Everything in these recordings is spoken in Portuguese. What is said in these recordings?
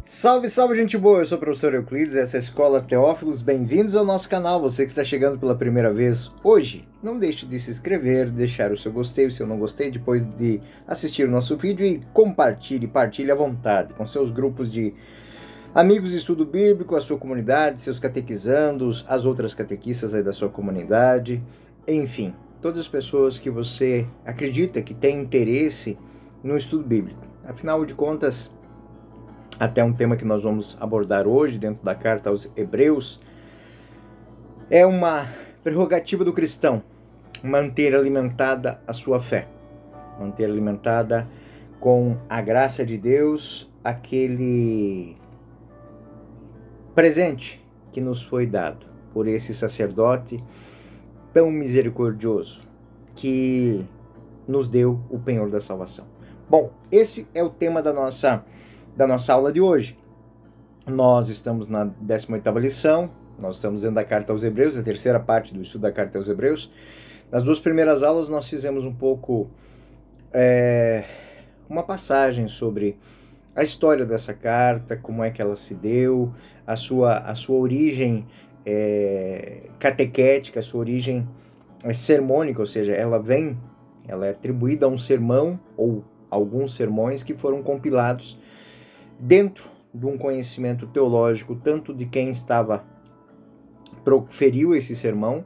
Salve, salve, gente boa! Eu sou o professor Euclides, essa é a Escola Teófilos. Bem-vindos ao nosso canal, você que está chegando pela primeira vez hoje. Não deixe de se inscrever, deixar o seu gostei, o seu não gostei, depois de assistir o nosso vídeo e partilhe à vontade com seus grupos de amigos de estudo bíblico, a sua comunidade, seus catequizandos, as outras catequistas aí da sua comunidade, enfim, todas as pessoas que você acredita que têm interesse no estudo bíblico. Afinal de contas, até um tema que nós vamos abordar hoje dentro da carta aos Hebreus, é uma prerrogativa do cristão manter alimentada a sua fé, manter alimentada com a graça de Deus aquele presente que nos foi dado por esse sacerdote tão misericordioso que nos deu o penhor da salvação. Bom, esse é o tema da nossa aula de hoje. Nós estamos na 18ª lição, nós estamos dentro da carta aos Hebreus, a terceira parte do estudo da carta aos Hebreus. Nas duas primeiras aulas nós fizemos um pouco uma passagem sobre a história dessa carta, como é que ela se deu, a sua origem catequética, a sua origem sermônica, ou seja, ela é atribuída a um sermão ou alguns sermões que foram compilados dentro de um conhecimento teológico, tanto de quem proferiu esse sermão.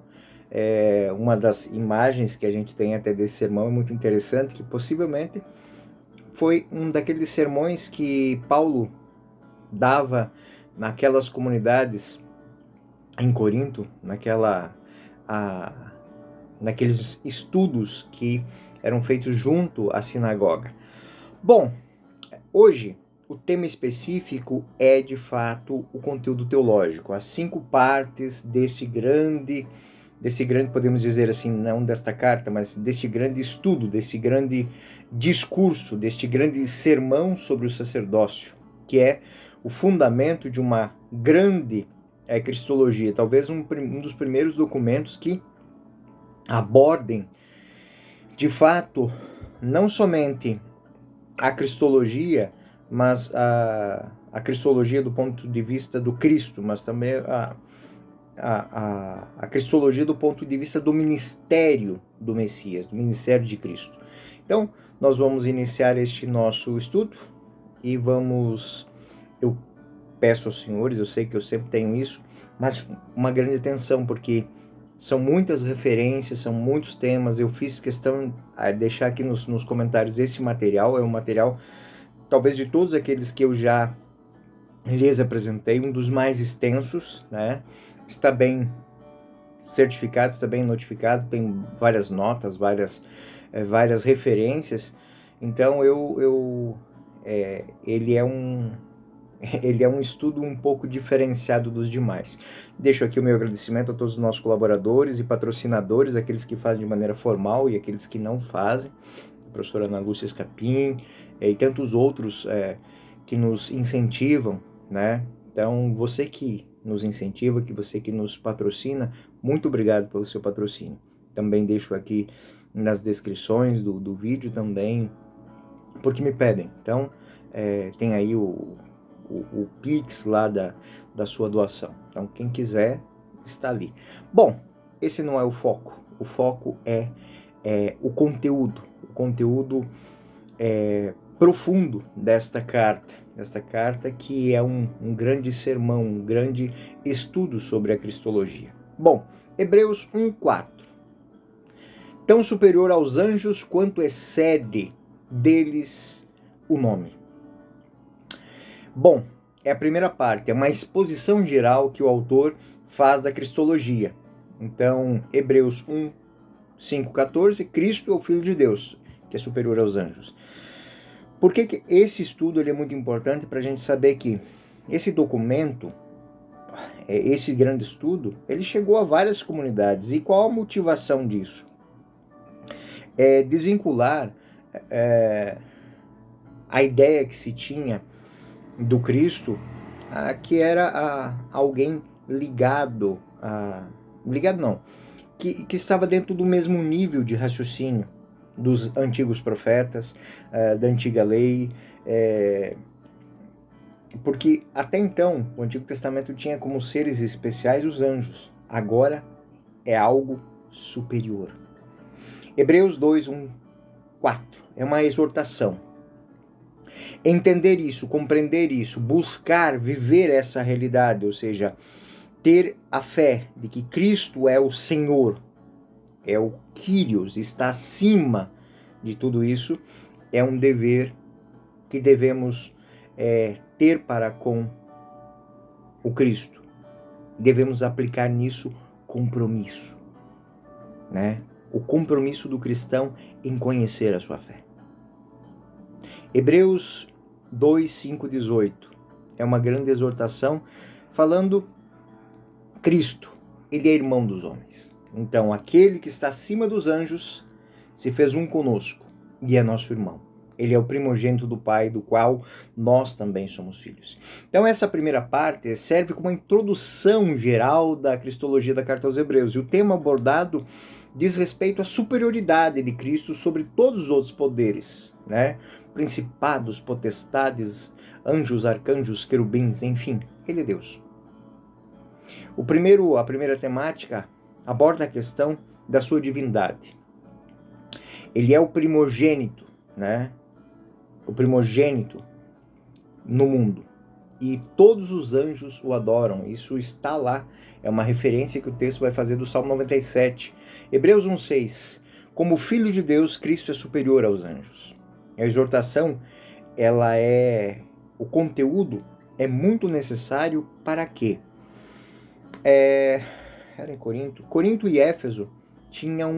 Uma das imagens que a gente tem até desse sermão é muito interessante, que possivelmente foi um daqueles sermões que Paulo dava naquelas comunidades em Corinto, naqueles estudos que eram feitos junto à sinagoga. Bom, hoje o tema específico é, de fato, o conteúdo teológico, as 5 partes desse grande, podemos dizer assim, não desta carta, mas deste grande estudo, deste grande discurso, deste grande sermão sobre o sacerdócio, que é o fundamento de uma grande cristologia, talvez um dos primeiros documentos que abordem, de fato, não somente a cristologia, mas a cristologia do ponto de vista do Cristo, mas também a cristologia do ponto de vista do ministério do Messias, do ministério de Cristo. Então, nós vamos iniciar este nosso estudo e eu peço aos senhores, eu sei que eu sempre tenho isso, mas uma grande atenção, porque são muitas referências, são muitos temas. Eu fiz questão de deixar aqui nos comentários esse material, é um material, talvez de todos aqueles que eu já lhes apresentei, um dos mais extensos, né? Está bem certificado, está bem notificado, tem várias notas, várias referências. Então ele é um estudo um pouco diferenciado dos demais. Deixo aqui o meu agradecimento a todos os nossos colaboradores e patrocinadores, aqueles que fazem de maneira formal e aqueles que não fazem, a professora Ana Lúcia Escapim e tantos outros que nos incentivam, né? Então, você que nos incentiva, você que nos patrocina, muito obrigado pelo seu patrocínio. Também deixo aqui nas descrições do vídeo também, porque me pedem. Então, tem aí o Pix lá da sua doação. Então, quem quiser, está ali. Bom, esse não é o foco. O foco é o conteúdo profundo desta carta que é um grande sermão, um grande estudo sobre a cristologia. Bom, Hebreus 1:4. Tão superior aos anjos quanto excede deles o nome. Bom, é a primeira parte, é uma exposição geral que o autor faz da cristologia. Então, Hebreus 1:5-14, Cristo é o Filho de Deus, que é superior aos anjos. Por que esse estudo ele é muito importante? Para a gente saber que esse documento, esse grande estudo, ele chegou a várias comunidades. E qual a motivação disso? É desvincular a ideia que se tinha do Cristo, que era alguém ligado não, que estava dentro do mesmo nível de raciocínio dos antigos profetas, da antiga lei, Porque até então o Antigo Testamento tinha como seres especiais os anjos. Agora é algo superior. Hebreus 2, 1, 4 é uma exortação. Entender isso, compreender isso, buscar viver essa realidade, ou seja, ter a fé de que Cristo é o Senhor, é o Kyrios, está acima de tudo isso, é um dever que devemos ter para com o Cristo. Devemos aplicar nisso compromisso, né? O compromisso do cristão em conhecer a sua fé. Hebreus 2, 5, 18 é uma grande exortação falando Cristo, ele é irmão dos homens. Então, aquele que está acima dos anjos se fez um conosco e é nosso irmão. Ele é o primogênito do Pai, do qual nós também somos filhos. Então, essa primeira parte serve como uma introdução geral da cristologia da Carta aos Hebreus. E o tema abordado diz respeito à superioridade de Cristo sobre todos os outros poderes, né? Principados, potestades, anjos, arcanjos, querubins, enfim, ele é Deus. A primeira temática aborda a questão da sua divindade. Ele é o primogênito, né? O primogênito no mundo. E todos os anjos o adoram. Isso está lá. É uma referência que o texto vai fazer do Salmo 97. Hebreus 1,6. Como filho de Deus, Cristo é superior aos anjos. A exortação, o conteúdo é muito necessário para quê? Era em Corinto. Corinto e Éfeso tinham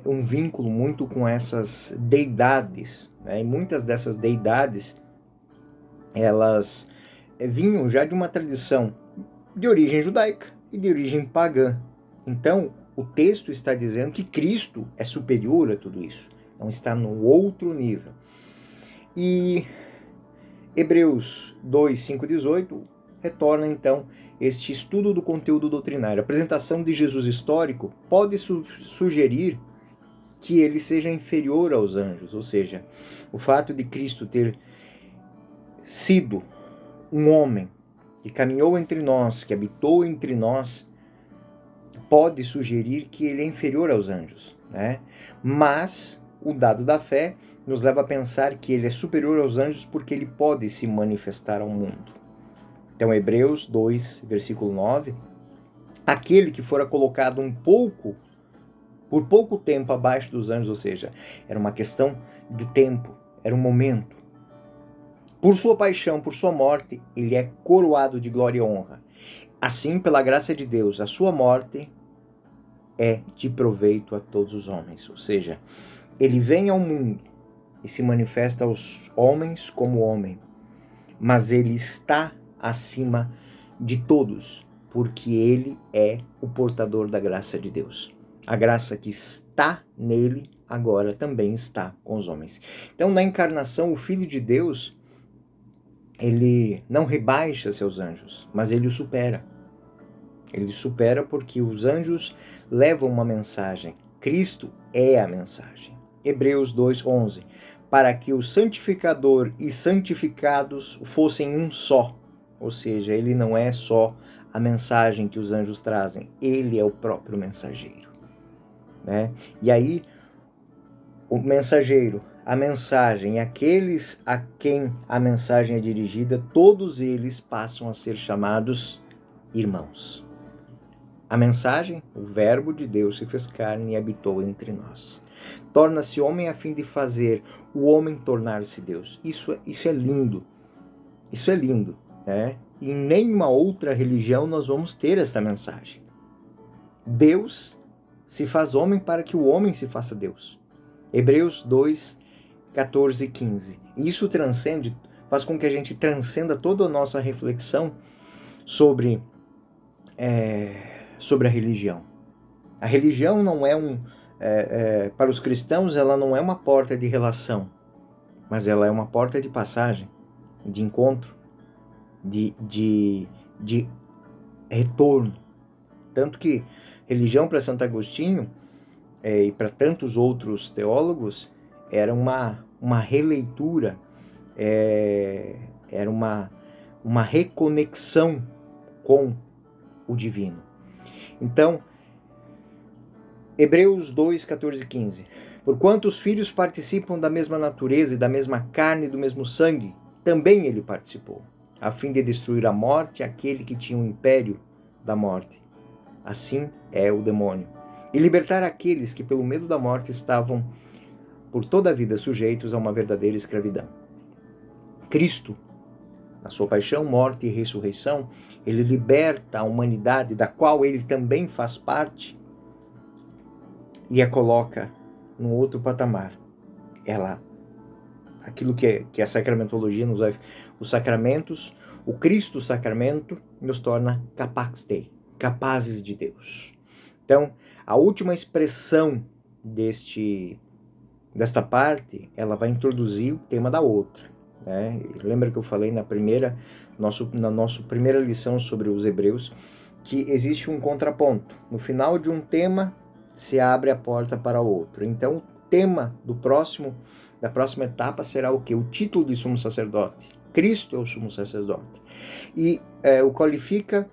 um vínculo muito com essas deidades, né? E muitas dessas deidades, elas vinham já de uma tradição de origem judaica e de origem pagã. Então, o texto está dizendo que Cristo é superior a tudo isso. Então, está no outro nível. E Hebreus 2, 5, 18 retorna, então, este estudo do conteúdo doutrinário. A apresentação de Jesus histórico pode sugerir que ele seja inferior aos anjos, ou seja, o fato de Cristo ter sido um homem que caminhou entre nós, que habitou entre nós, pode sugerir que ele é inferior aos anjos, né? Mas o dado da fé nos leva a pensar que ele é superior aos anjos porque ele pode se manifestar ao mundo. Então, Hebreus 2, versículo 9, aquele que fora colocado por pouco tempo abaixo dos anjos, ou seja, era uma questão do tempo, era um momento. Por sua paixão, por sua morte, ele é coroado de glória e honra. Assim, pela graça de Deus, a sua morte é de proveito a todos os homens. Ou seja, ele vem ao mundo e se manifesta aos homens como homem, mas ele está acima de todos, porque ele é o portador da graça de Deus. A graça que está nele agora também está com os homens. Então, na encarnação, o Filho de Deus, ele não rebaixa seus anjos, mas ele os supera. Ele supera porque os anjos levam uma mensagem. Cristo é a mensagem. Hebreus 2:11. Para que o santificador e santificados fossem um só. Ou seja, ele não é só a mensagem que os anjos trazem, ele é o próprio mensageiro, né? E aí, o mensageiro, a mensagem, aqueles a quem a mensagem é dirigida, todos eles passam a ser chamados irmãos. A mensagem, o verbo de Deus se fez carne e habitou entre nós. Torna-se homem a fim de fazer o homem tornar-se Deus. Isso é lindo. Isso é lindo, né? Em nenhuma outra religião nós vamos ter essa mensagem. Deus se faz homem para que o homem se faça Deus. Hebreus 2, 14 e 15. E isso faz com que a gente transcenda toda a nossa reflexão sobre a religião. A religião não é para os cristãos, ela não é uma porta de relação, mas ela é uma porta de passagem, de encontro, de retorno. Tanto que religião para Santo Agostinho e para tantos outros teólogos era uma releitura, Era uma reconexão com o divino. Então, Hebreus 2, 14 e 15. Porquanto os filhos participam da mesma natureza e da mesma carne e do mesmo sangue, também ele participou, a fim de destruir a morte aquele que tinha o império da morte. Assim é o demônio. E libertar aqueles que pelo medo da morte estavam por toda a vida sujeitos a uma verdadeira escravidão. Cristo, na sua paixão, morte e ressurreição, ele liberta a humanidade, da qual ele também faz parte, e a coloca num outro patamar. Aquilo que a sacramentologia nos vai... Os sacramentos, o Cristo sacramento, nos torna capazes de Deus. Então, a última expressão desta parte, ela vai introduzir o tema da outra. Né? Lembra que eu falei na nossa primeira lição sobre os Hebreus, que existe um contraponto. No final de um tema, se abre a porta para outro. Então, o tema da próxima etapa será o quê? O título de sumo sacerdote. Cristo é o sumo sacerdote. E o qualifica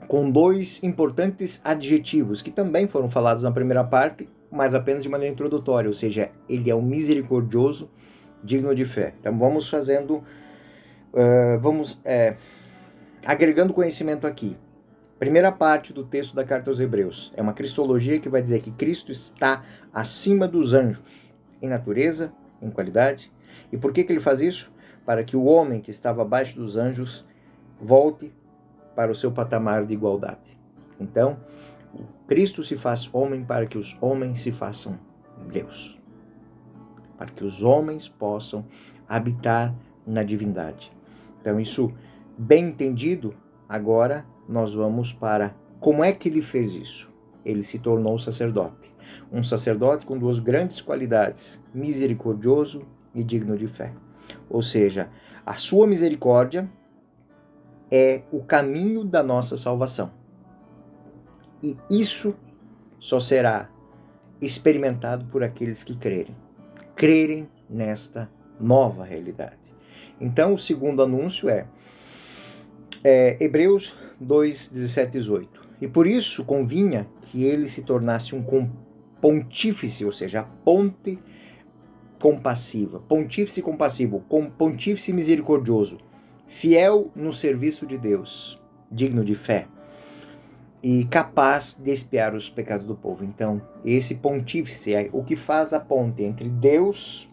com 2 importantes adjetivos, que também foram falados na primeira parte, mas apenas de maneira introdutória, ou seja, ele é o misericordioso, digno de fé. Então vamos agregando conhecimento aqui. Primeira parte do texto da carta aos Hebreus é uma cristologia que vai dizer que Cristo está acima dos anjos, em natureza, em qualidade. E por que ele faz isso? Para que o homem que estava abaixo dos anjos volte para o seu patamar de igualdade. Então, Cristo se faz homem para que os homens se façam Deus. Para que os homens possam habitar na divindade. Então, isso bem entendido, agora nós vamos para como é que ele fez isso. Ele se tornou sacerdote. Um sacerdote com 2 grandes qualidades, misericordioso e digno de fé. Ou seja, a sua misericórdia é o caminho da nossa salvação. E isso só será experimentado por aqueles que crerem nesta nova realidade. Então, o segundo anúncio é Hebreus 2, 17 e 18. E por isso convinha que ele se tornasse um pontífice, ou seja, a ponte compassiva, pontífice compassivo, pontífice misericordioso, fiel no serviço de Deus, digno de fé e capaz de expiar os pecados do povo. Então, esse pontífice é o que faz a ponte entre Deus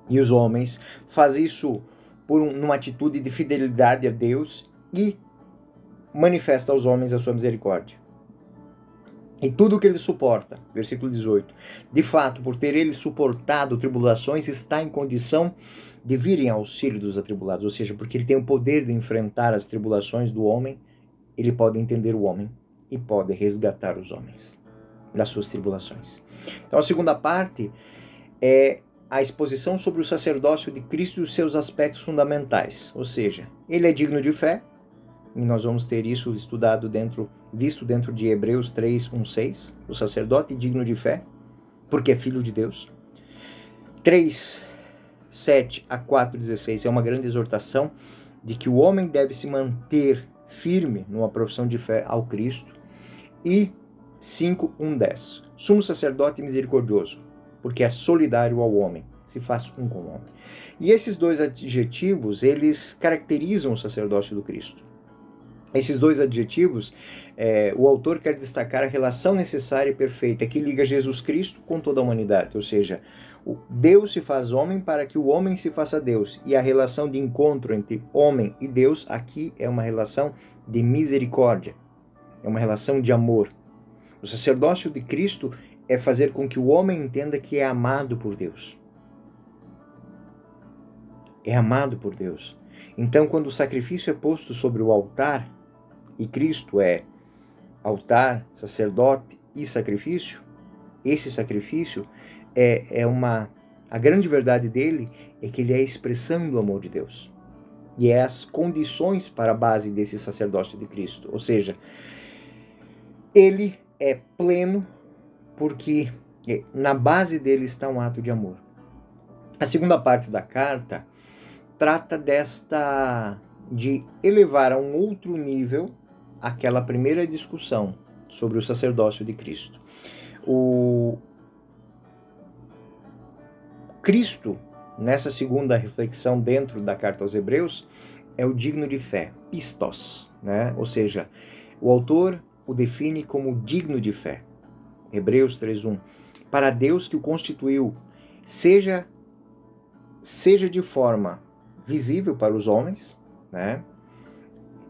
e os homens, faz isso numa atitude de fidelidade a Deus e manifesta aos homens a sua misericórdia. E tudo o que ele suporta, versículo 18, de fato, por ter ele suportado tribulações, está em condição de vir em auxílio dos atribulados, ou seja, porque ele tem o poder de enfrentar as tribulações do homem, ele pode entender o homem e pode resgatar os homens das suas tribulações. Então a segunda parte é a exposição sobre o sacerdócio de Cristo e os seus aspectos fundamentais, ou seja, ele é digno de fé, e nós vamos ter isso visto dentro de Hebreus 3, 1, 6, o sacerdote digno de fé, porque é filho de Deus. 3, 7 a 4, 16 é uma grande exortação de que o homem deve se manter firme numa profissão de fé ao Cristo. E 5, 1, 10, sumo sacerdote misericordioso, porque é solidário ao homem, se faz um com o homem. E esses 2 adjetivos, eles caracterizam o sacerdócio do Cristo. Esses 2 adjetivos, o autor quer destacar a relação necessária e perfeita que liga Jesus Cristo com toda a humanidade, ou seja, Deus se faz homem para que o homem se faça Deus, e a relação de encontro entre homem e Deus aqui é uma relação de misericórdia, é uma relação de amor. O sacerdócio de Cristo é fazer com que o homem entenda que é amado por Deus. É amado por Deus. Então, quando o sacrifício é posto sobre o altar, e Cristo é altar, sacerdote e sacrifício, esse sacrifício a grande verdade dele é que ele é a expressão do amor de Deus. E é as condições para a base desse sacerdócio de Cristo. Ou seja, ele é pleno porque na base dele está um ato de amor. A segunda parte da carta trata de elevar a um outro nível aquela primeira discussão sobre o sacerdócio de Cristo. O Cristo, nessa segunda reflexão dentro da carta aos Hebreus, é o digno de fé, pistos, né? Ou seja, o autor o define como digno de fé. Hebreus 3:1. Para Deus que o constituiu, seja de forma visível para os homens, né?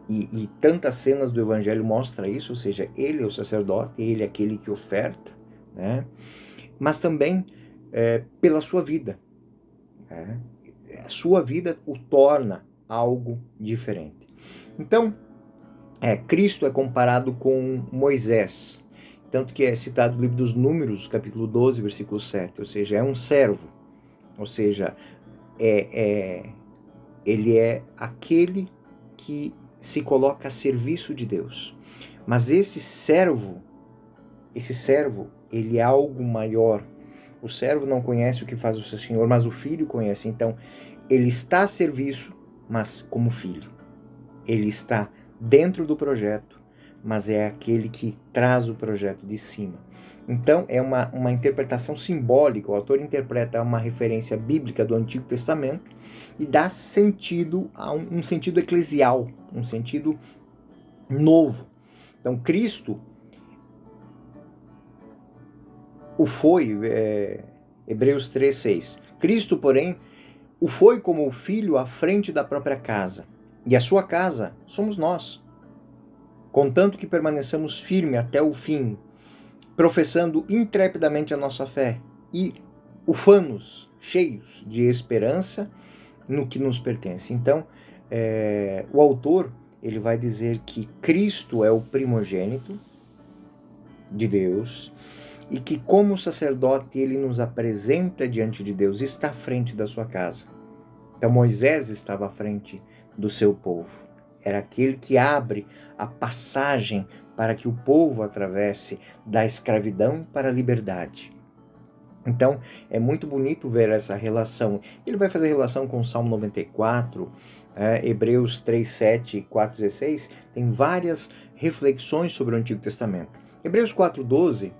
E tantas cenas do Evangelho mostram isso, ou seja, ele é o sacerdote, ele é aquele que oferta, né? Mas também pela sua vida. Né? A sua vida o torna algo diferente. Então, Cristo é comparado com Moisés, tanto que é citado no livro dos Números, capítulo 12, versículo 7, ou seja, é um servo, ou seja, ele é aquele que se coloca a serviço de Deus. Mas esse servo, ele é algo maior. O servo não conhece o que faz o seu senhor, mas o filho conhece. Então, ele está a serviço, mas como filho. Ele está dentro do projeto, mas é aquele que traz o projeto de cima. Então, é uma interpretação simbólica. O autor interpreta uma referência bíblica do Antigo Testamento e dá sentido a um sentido eclesial, um sentido novo. Então, Cristo o foi, Hebreus 3:6. Cristo, porém, o foi como o filho à frente da própria casa. E a sua casa somos nós. Contanto que permaneçamos firmes até o fim, professando intrepidamente a nossa fé e ufanos, cheios de esperança no que nos pertence. Então, o autor ele vai dizer que Cristo é o primogênito de Deus e que como sacerdote ele nos apresenta diante de Deus, está à frente da sua casa. Então Moisés estava à frente do seu povo. Era aquele que abre a passagem para que o povo atravesse da escravidão para a liberdade. Então, é muito bonito ver essa relação. Ele vai fazer relação com o Salmo 94, Hebreus 3:7 e 4:16, tem várias reflexões sobre o Antigo Testamento. Hebreus 4:12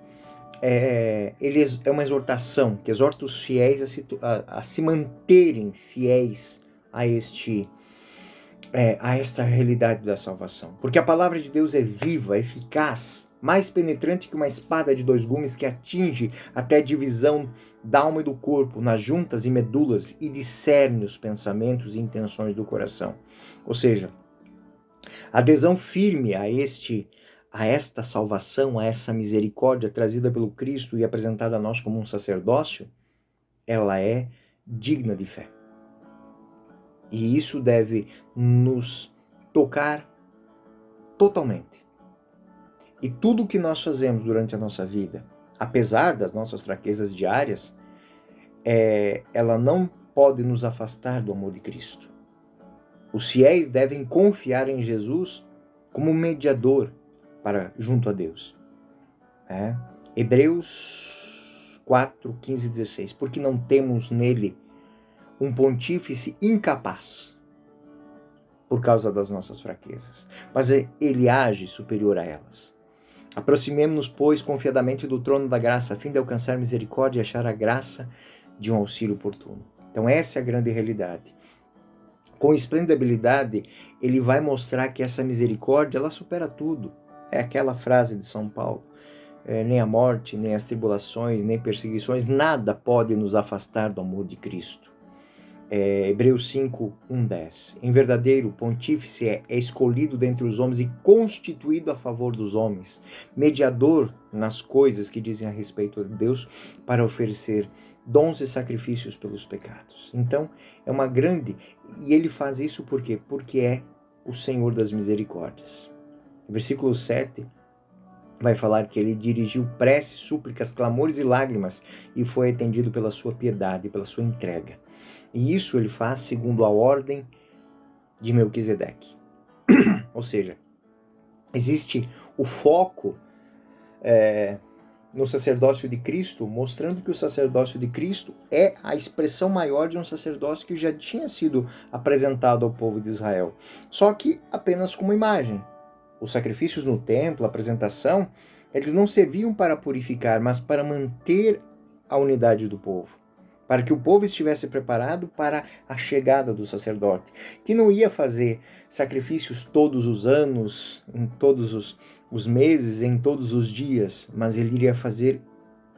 ele é uma exortação que exorta os fiéis a se manterem fiéis a esta realidade da salvação. Porque a palavra de Deus é viva, eficaz, mais penetrante que uma espada de 2 gumes que atinge até a divisão da alma e do corpo, nas juntas e medulas, e discerne os pensamentos e intenções do coração. Ou seja, a adesão firme a esta salvação, a essa misericórdia trazida pelo Cristo e apresentada a nós como um sacerdócio, ela é digna de fé. E isso deve nos tocar totalmente. E tudo o que nós fazemos durante a nossa vida, apesar das nossas fraquezas diárias, ela não pode nos afastar do amor de Cristo. Os fiéis devem confiar em Jesus como mediador para junto a Deus. Hebreus 4, 15 e 16. Porque não temos nele um pontífice incapaz por causa das nossas fraquezas, mas ele age superior a elas. Aproximemo-nos, pois, confiadamente do trono da graça, a fim de alcançar misericórdia e achar a graça de um auxílio oportuno. Então essa é a grande realidade. Com esplêndida habilidade, ele vai mostrar que essa misericórdia, ela supera tudo. É aquela frase de São Paulo, nem a morte, nem as tribulações, nem perseguições, nada pode nos afastar do amor de Cristo. Hebreus 5, 1, 10. Em verdadeiro, o pontífice é escolhido dentre os homens e constituído a favor dos homens, mediador nas coisas que dizem a respeito de Deus, para oferecer dons e sacrifícios pelos pecados. Então, é uma grande... E ele faz isso por quê? Porque é o Senhor das misericórdias. Versículo 7 vai falar que ele dirigiu preces, súplicas, clamores e lágrimas e foi atendido pela sua piedade, pela sua entrega. E isso ele faz segundo a ordem de Melquisedeque. Ou seja, existe o foco no sacerdócio de Cristo, mostrando que o sacerdócio de Cristo é a expressão maior de um sacerdócio que já tinha sido apresentado ao povo de Israel, só que apenas como imagem. Os sacrifícios no templo, a apresentação, eles não serviam para purificar, mas para manter a unidade do povo, para que o povo estivesse preparado para a chegada do sacerdote, que não ia fazer sacrifícios todos os anos, em todos os meses, em todos os dias, mas ele iria fazer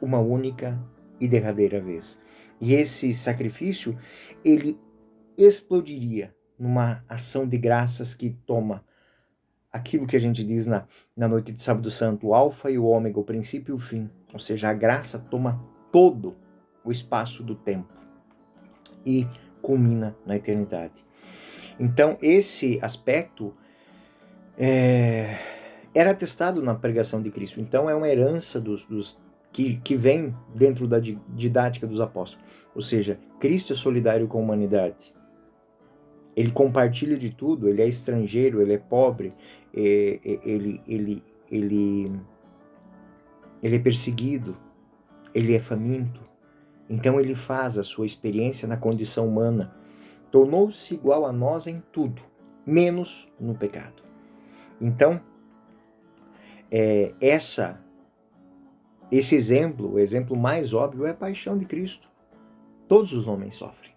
uma única e derradeira vez. E esse sacrifício, ele explodiria numa ação de graças que toma aquilo que a gente diz na noite de Sábado Santo, o alfa e o ômega, o princípio e o fim. Ou seja, a graça toma todo o espaço do tempo e culmina na eternidade. Então, esse aspecto era atestado na pregação de Cristo. Então, é uma herança que vem dentro da didática dos apóstolos. Ou seja, Cristo é solidário com a humanidade. Ele compartilha de tudo, ele é estrangeiro, ele é pobre, ele é perseguido, ele é faminto. Então ele faz a sua experiência na condição humana. Tornou-se igual a nós em tudo, menos no pecado. Então, esse exemplo, o exemplo mais óbvio é a paixão de Cristo. Todos os homens sofrem.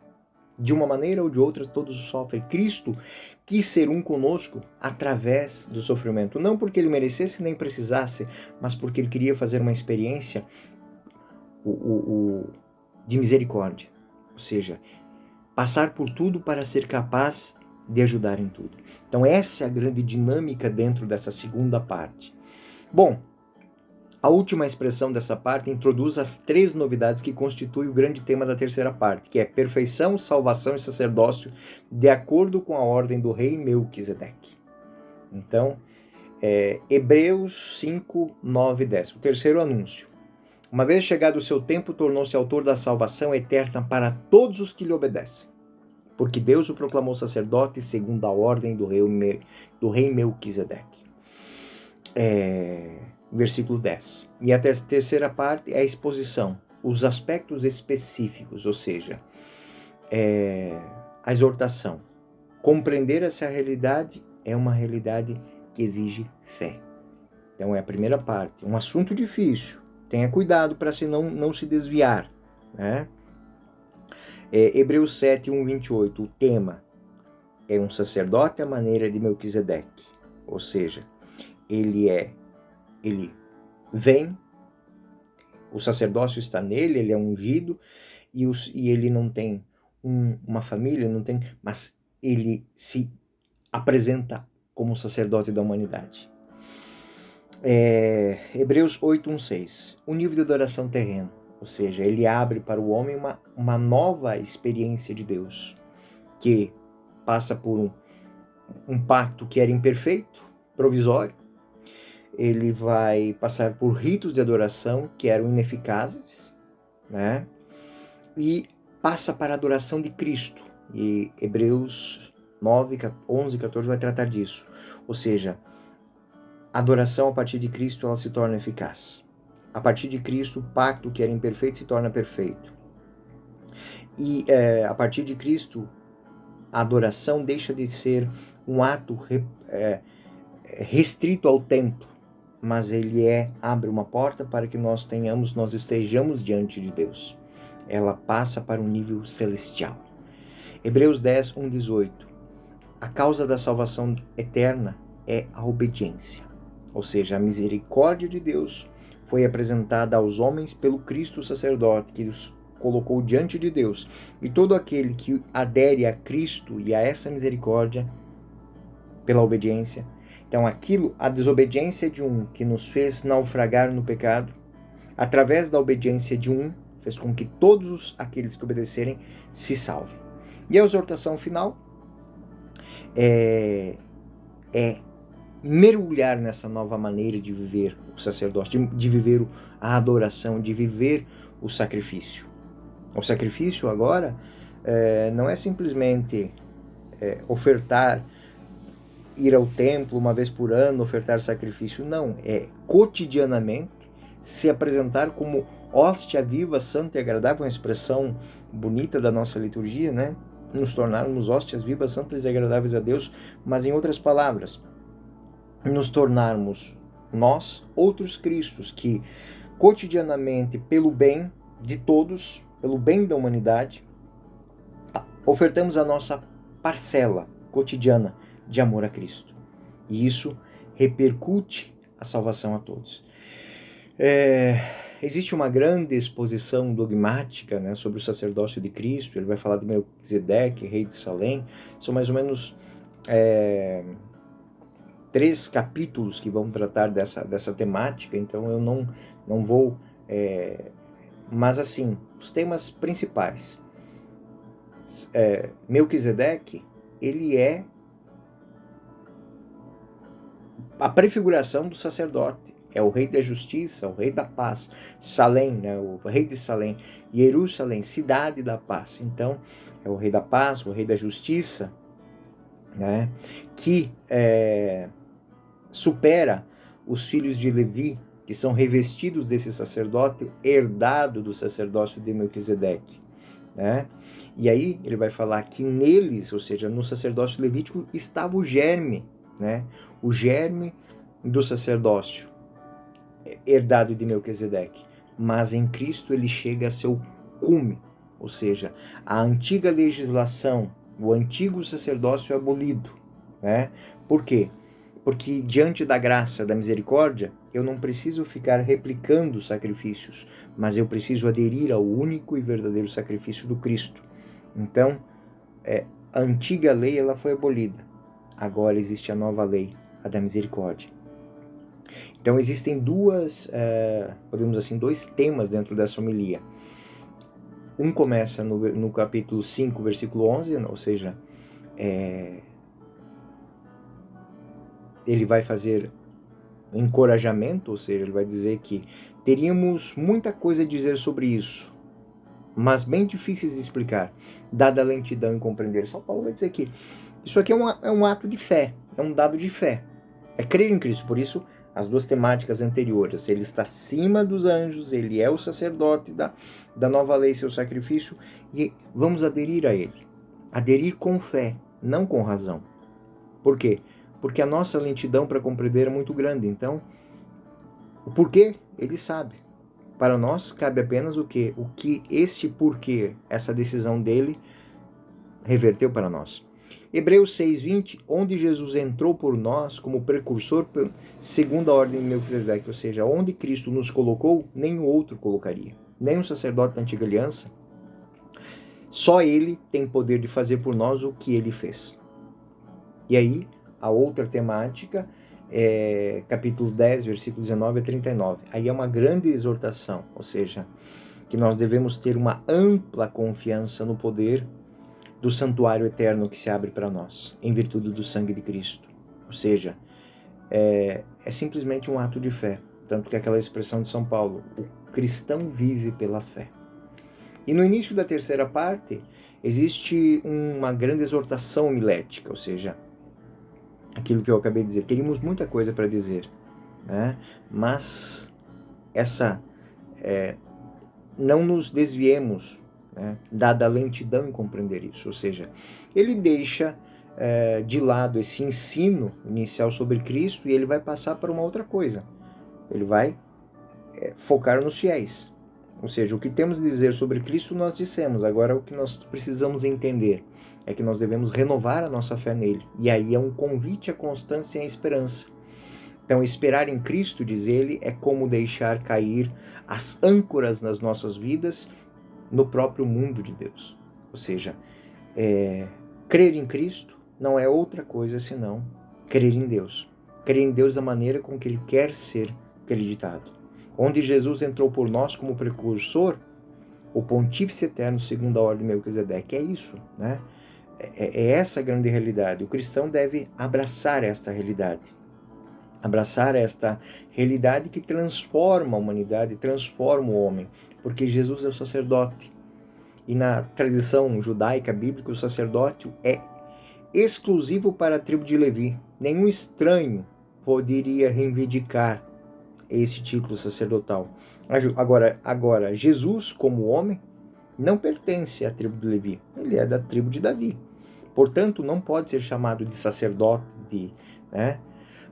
De uma maneira ou de outra, todos sofrem. Cristo quis ser um conosco através do sofrimento. Não porque ele merecesse nem precisasse, mas porque ele queria fazer uma experiência de misericórdia. Ou seja, passar por tudo para ser capaz de ajudar em tudo. Então essa é a grande dinâmica dentro dessa segunda parte. Bom, a última expressão dessa parte introduz as 3 novidades que constituem o grande tema da terceira parte, que é perfeição, salvação e sacerdócio, de acordo com a ordem do rei Melquisedeque. Então, Hebreus 5, 9 e 10. O terceiro anúncio. Uma vez chegado o seu tempo, tornou-se autor da salvação eterna para todos os que lhe obedecem, porque Deus o proclamou sacerdote segundo a ordem do rei Melquisedeque. Versículo 10. E a terceira parte é a exposição, os aspectos específicos, ou seja, a exortação. Compreender essa realidade é uma realidade que exige fé. Então é a primeira parte, um assunto difícil. Tenha cuidado para não se desviar, né? Hebreus 7, 1, 28, o tema é um sacerdote à maneira de Melquisedeque, ou seja, ele vem, o sacerdócio está nele, ele é ungido, e ele não tem uma família, mas ele se apresenta como sacerdote da humanidade. Hebreus 8, 1, 6, o nível de adoração terreno, ou seja, ele abre para o homem uma nova experiência de Deus, que passa por um pacto que era imperfeito, provisório. Ele vai passar por ritos de adoração que eram ineficazes, né? E passa para a adoração de Cristo. E Hebreus 9, 11 e 14 vai tratar disso. Ou seja, a adoração a partir de Cristo ela se torna eficaz. A partir de Cristo, o pacto que era imperfeito se torna perfeito. E a partir de Cristo, a adoração deixa de ser um ato restrito ao templo, mas ele abre uma porta para que nós estejamos diante de Deus. Ela passa para um nível celestial. Hebreus 10, 1, 18. A causa da salvação eterna é a obediência. Ou seja, a misericórdia de Deus foi apresentada aos homens pelo Cristo sacerdote, que os colocou diante de Deus. E todo aquele que adere a Cristo e a essa misericórdia pela obediência. Então a desobediência de um que nos fez naufragar no pecado, através da obediência de um, fez com que todos aqueles que obedecerem se salvem. E a exortação final é mergulhar nessa nova maneira de viver o sacerdócio, de viver a adoração, de viver o sacrifício. O sacrifício agora não é simplesmente ofertar, ir ao templo uma vez por ano, ofertar sacrifício. Não, é cotidianamente se apresentar como hóstia viva, santa e agradável, uma expressão bonita da nossa liturgia, né? Nos tornarmos hóstias vivas, santas e agradáveis a Deus, mas em outras palavras, nos tornarmos nós outros Cristos que cotidianamente, pelo bem de todos, pelo bem da humanidade, ofertamos a nossa parcela cotidiana de amor a Cristo. E isso repercute a salvação a todos. Existe uma grande exposição dogmática, né, sobre o sacerdócio de Cristo. Ele vai falar de Melquisedeque, rei de Salém. São mais ou menos 3 capítulos que vão tratar dessa temática, então eu não vou... mas assim, os temas principais. Melquisedeque, ele é a prefiguração do sacerdote. É o rei da justiça, o rei da paz. Salém, né, o rei de Salém. Jerusalém, cidade da paz. Então, é o rei da paz, o rei da justiça, né, que supera os filhos de Levi, que são revestidos desse sacerdote, herdado do sacerdócio de Melquisedeque, né? E aí ele vai falar que neles, ou seja, no sacerdócio levítico, estava o germe, né? O germe do sacerdócio herdado de Melquisedeque. Mas em Cristo ele chega a seu cume, ou seja, a antiga legislação, o antigo sacerdócio é abolido, né? Por quê? Porque diante da graça, da misericórdia, eu não preciso ficar replicando sacrifícios, mas eu preciso aderir ao único e verdadeiro sacrifício do Cristo. Então, a antiga lei ela foi abolida. Agora existe a nova lei, a da misericórdia. Então existem podemos assim, 2 temas dentro dessa homilia. Um começa no capítulo 5, versículo 11, ou seja, ele vai fazer encorajamento, ou seja, ele vai dizer que teríamos muita coisa a dizer sobre isso, mas bem difíceis de explicar, dada a lentidão em compreender. São Paulo vai dizer que isso aqui é um ato de fé, é um dado de fé, é crer em Cristo. Por isso, as 2 temáticas anteriores, ele está acima dos anjos, ele é o sacerdote da nova lei, seu sacrifício, e vamos aderir a ele. Aderir com fé, não com razão. Por quê? Porque a nossa lentidão para compreender é muito grande. Então, o porquê, ele sabe. Para nós, cabe apenas o quê? O que este porquê, essa decisão dele, reverteu para nós. Hebreus 6:20, onde Jesus entrou por nós como precursor segundo a ordem de Melquisedeque, ou seja, onde Cristo nos colocou, nem o outro colocaria. Nem o sacerdote da antiga aliança. Só ele tem poder de fazer por nós o que ele fez. E aí, a outra temática, capítulo 10, versículos 19 a 39. Aí é uma grande exortação, ou seja, que nós devemos ter uma ampla confiança no poder do santuário eterno que se abre para nós, em virtude do sangue de Cristo. Ou seja, é simplesmente um ato de fé. Tanto que aquela expressão de São Paulo, o cristão vive pela fé. E no início da terceira parte, existe uma grande exortação homilética, ou seja, aquilo que eu acabei de dizer. Teríamos muita coisa para dizer, né? Mas não nos desviemos, né, dada a lentidão em compreender isso. Ou seja, ele deixa de lado esse ensino inicial sobre Cristo e ele vai passar para uma outra coisa. Ele vai focar nos fiéis. Ou seja, o que temos a dizer sobre Cristo nós dissemos. Agora o que nós precisamos entender é que nós devemos renovar a nossa fé nele. E aí é um convite à constância e à esperança. Então, esperar em Cristo, diz ele, é como deixar cair as âncoras nas nossas vidas no próprio mundo de Deus. Ou seja, crer em Cristo não é outra coisa senão crer em Deus. Crer em Deus da maneira com que ele quer ser acreditado. Onde Jesus entrou por nós como precursor, o pontífice eterno segundo a ordem de Melquisedeque. É isso, né? É essa a grande realidade. O cristão deve abraçar esta realidade. Abraçar esta realidade que transforma a humanidade, transforma o homem. Porque Jesus é o sacerdote. E na tradição judaica, bíblica, o sacerdócio é exclusivo para a tribo de Levi. Nenhum estranho poderia reivindicar esse título sacerdotal. Agora, Jesus, como homem, não pertence à tribo de Levi, ele é da tribo de Davi. Portanto, não pode ser chamado de sacerdote, né?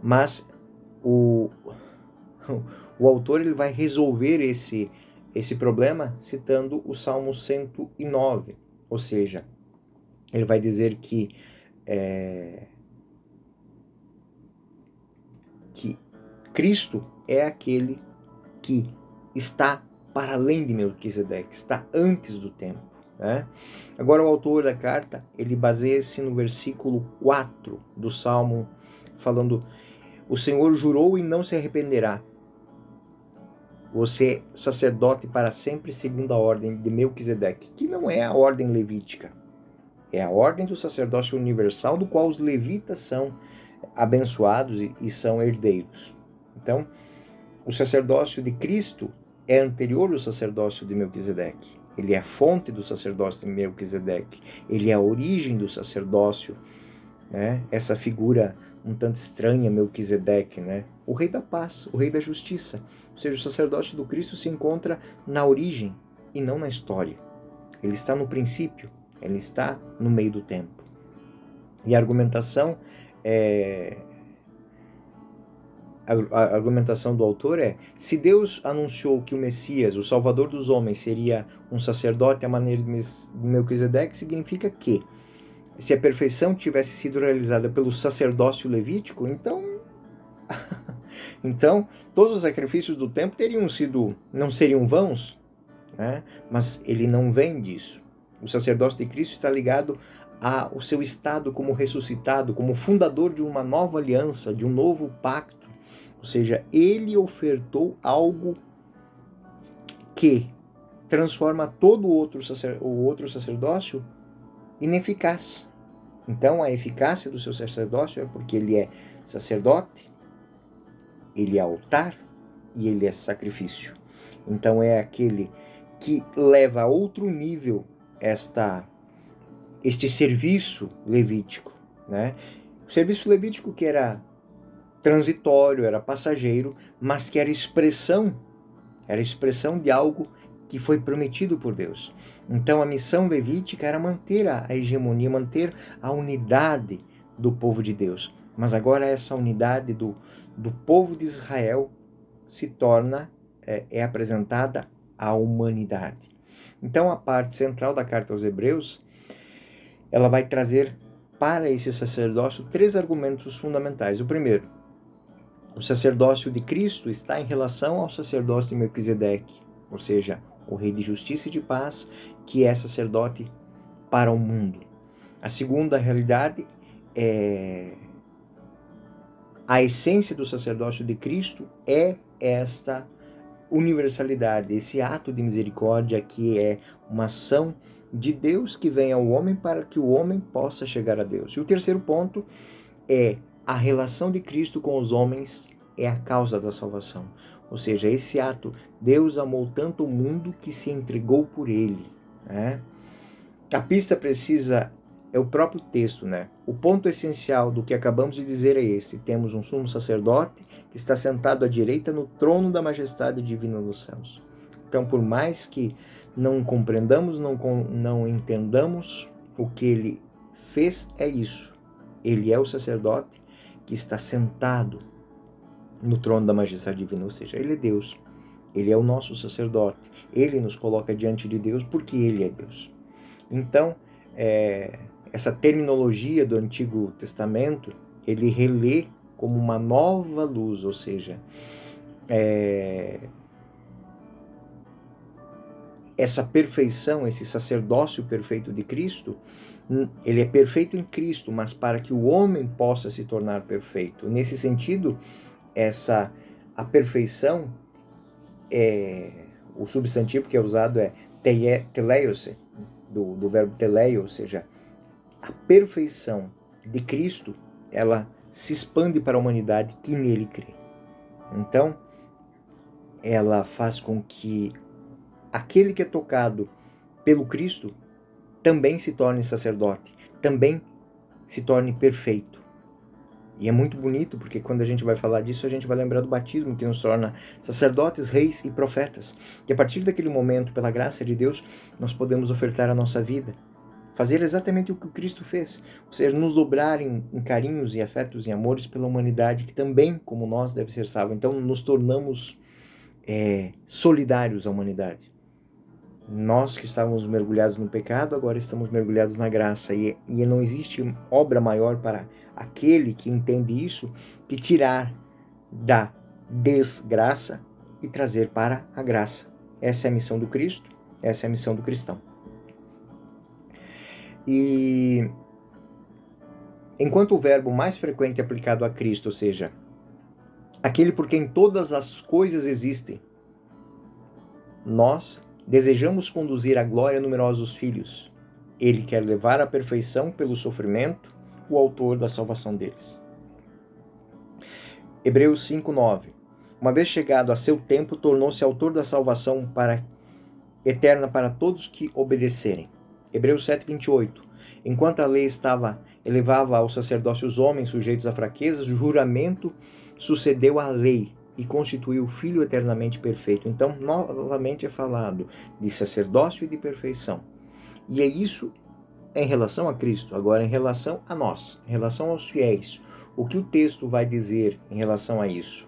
Mas o autor ele vai resolver esse problema citando o Salmo 109, ou seja, ele vai dizer que Cristo é aquele que está para além de Melquisedeque, está antes do tempo, né? Agora o autor da carta, ele baseia-se no versículo 4 do Salmo, falando: o Senhor jurou e não se arrependerá. Você é sacerdote para sempre segundo a ordem de Melquisedeque, que não é a ordem levítica, é a ordem do sacerdócio universal, do qual os levitas são abençoados e são herdeiros. Então, o sacerdócio de Cristo é anterior ao sacerdócio de Melquisedeque. Ele é a fonte do sacerdócio de Melquisedeque. Ele é a origem do sacerdócio, né? Essa figura um tanto estranha, Melquisedeque, né? O rei da paz, o rei da justiça. Ou seja, o sacerdócio do Cristo se encontra na origem e não na história. Ele está no princípio, ele está no meio do tempo. E a argumentação do autor é: se Deus anunciou que o Messias, o Salvador dos homens, seria um sacerdote à maneira de Melquisedeque, significa que, se a perfeição tivesse sido realizada pelo sacerdócio levítico, então todos os sacrifícios do templo não seriam vãos, né? Mas ele não vem disso. O sacerdócio de Cristo está ligado ao seu estado como ressuscitado, como fundador de uma nova aliança, de um novo pacto. Ou seja, ele ofertou algo que transforma todo o outro sacerdócio ineficaz. Então, a eficácia do seu sacerdócio é porque ele é sacerdote, ele é altar e ele é sacrifício. Então, é aquele que leva a outro nível este serviço levítico, né? O serviço levítico que era transitório, era passageiro, mas que era expressão de algo que foi prometido por Deus. Então a missão levítica era manter a hegemonia, manter a unidade do povo de Deus. Mas agora essa unidade do povo de Israel se torna, é apresentada à humanidade. Então a parte central da carta aos Hebreus, ela vai trazer para esse sacerdócio 3 argumentos fundamentais. O primeiro: o sacerdócio de Cristo está em relação ao sacerdócio de Melquisedeque, ou seja, o rei de justiça e de paz, que é sacerdote para o mundo. A segunda realidade é a essência do sacerdócio de Cristo é esta universalidade, esse ato de misericórdia que é uma ação de Deus que vem ao homem para que o homem possa chegar a Deus. E o terceiro ponto é a relação de Cristo com os homens é a causa da salvação. Ou seja, esse ato, Deus amou tanto o mundo que se entregou por ele, né? A pista precisa, é o próprio texto, né? O ponto essencial do que acabamos de dizer é esse: temos um sumo sacerdote que está sentado à direita no trono da majestade divina nos céus. Então, por mais que não compreendamos, não entendamos, o que ele fez é isso. Ele é o sacerdote que está sentado no trono da majestade divina, ou seja, ele é Deus. Ele é o nosso sacerdote. Ele nos coloca diante de Deus porque ele é Deus. Então, essa terminologia do Antigo Testamento, ele relê como uma nova luz, ou seja, essa perfeição, esse sacerdócio perfeito de Cristo, ele é perfeito em Cristo, mas para que o homem possa se tornar perfeito. Nesse sentido, a perfeição, o substantivo que é usado é teleios, do verbo teleio, ou seja, a perfeição de Cristo, ela se expande para a humanidade que nele crê. Então, ela faz com que aquele que é tocado pelo Cristo também se torne sacerdote, também se torne perfeito. E é muito bonito, porque quando a gente vai falar disso, a gente vai lembrar do batismo, que nos torna sacerdotes, reis e profetas. E a partir daquele momento, pela graça de Deus, nós podemos ofertar a nossa vida. Fazer exatamente o que o Cristo fez. Ou seja, nos dobrar em carinhos e afetos e amores pela humanidade, que também, como nós, deve ser salva. Então, nos tornamos solidários à humanidade. Nós que estávamos mergulhados no pecado, agora estamos mergulhados na graça. E não existe obra maior para aquele que entende isso que tirar da desgraça e trazer para a graça. Essa é a missão do Cristo, essa é a missão do cristão. E enquanto o verbo mais frequente aplicado a Cristo, ou seja, aquele por quem todas as coisas existem, nós desejamos conduzir à glória numerosos filhos. Ele quer levar à perfeição pelo sofrimento o autor da salvação deles. Hebreus 5:9. Uma vez chegado a seu tempo, tornou-se autor da salvação eterna para todos que obedecerem. Hebreus 7:28. Enquanto a lei elevava ao sacerdócio os homens sujeitos a fraquezas, o juramento sucedeu à lei e constituiu o Filho eternamente perfeito. Então, novamente é falado de sacerdócio e de perfeição. E é isso em relação a Cristo. Agora, em relação a nós, em relação aos fiéis, o que o texto vai dizer em relação a isso?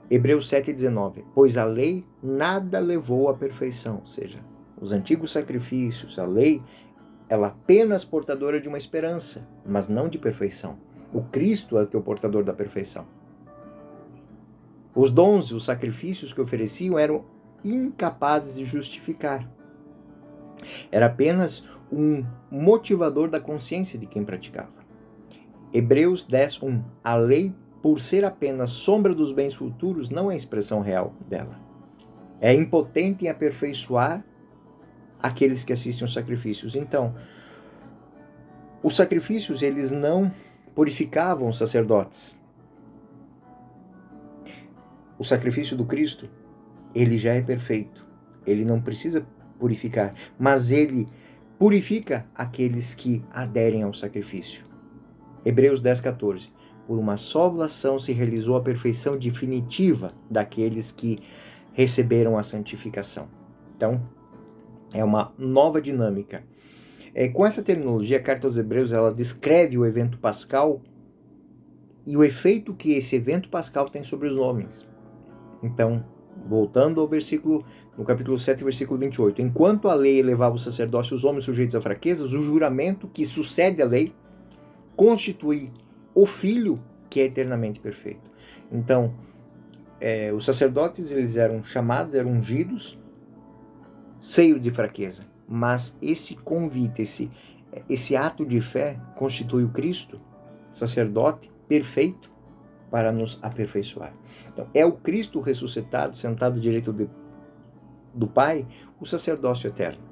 Hebreus 7:19. Pois a lei nada levou à perfeição, ou seja, os antigos sacrifícios, a lei, ela apenas portadora de uma esperança, mas não de perfeição. O Cristo é o portador da perfeição. Os dons e os sacrifícios que ofereciam eram incapazes de justificar. Era apenas um motivador da consciência de quem praticava. Hebreus 10:1. A lei, por ser apenas sombra dos bens futuros, não é a expressão real dela. É impotente em aperfeiçoar aqueles que assistem aos sacrifícios. Então, os sacrifícios, eles não purificavam os sacerdotes. O sacrifício do Cristo, ele já é perfeito. Ele não precisa purificar, mas ele purifica aqueles que aderem ao sacrifício. Hebreus 10:14. Por uma só oblação se realizou a perfeição definitiva daqueles que receberam a santificação. Então, é uma nova dinâmica. Com essa terminologia, a carta aos Hebreus, ela descreve o evento pascal e o efeito que esse evento pascal tem sobre os homens. Então, voltando ao versículo, no capítulo 7, versículo 28. Enquanto a lei elevava o sacerdócio os homens sujeitos a fraquezas, o juramento que sucede à lei constitui o Filho que é eternamente perfeito. Então, os sacerdotes, eles eram chamados, eram ungidos, cheio de fraqueza. Mas esse convite, esse ato de fé constitui o Cristo, sacerdote perfeito, para nos aperfeiçoar. Então, é o Cristo ressuscitado, sentado à direita do Pai, o sacerdócio eterno.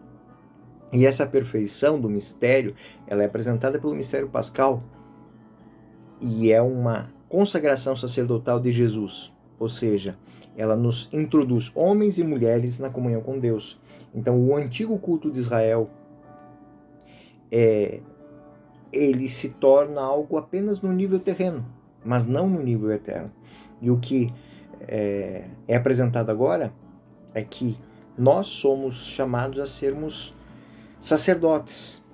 E essa perfeição do mistério, ela é apresentada pelo mistério pascal e é uma consagração sacerdotal de Jesus, ou seja, ela nos introduz homens e mulheres na comunhão com Deus. Então, o antigo culto de Israel, ele se torna algo apenas no nível terreno, mas não no nível eterno. E o que é apresentado agora é que nós somos chamados a sermos sacerdotes,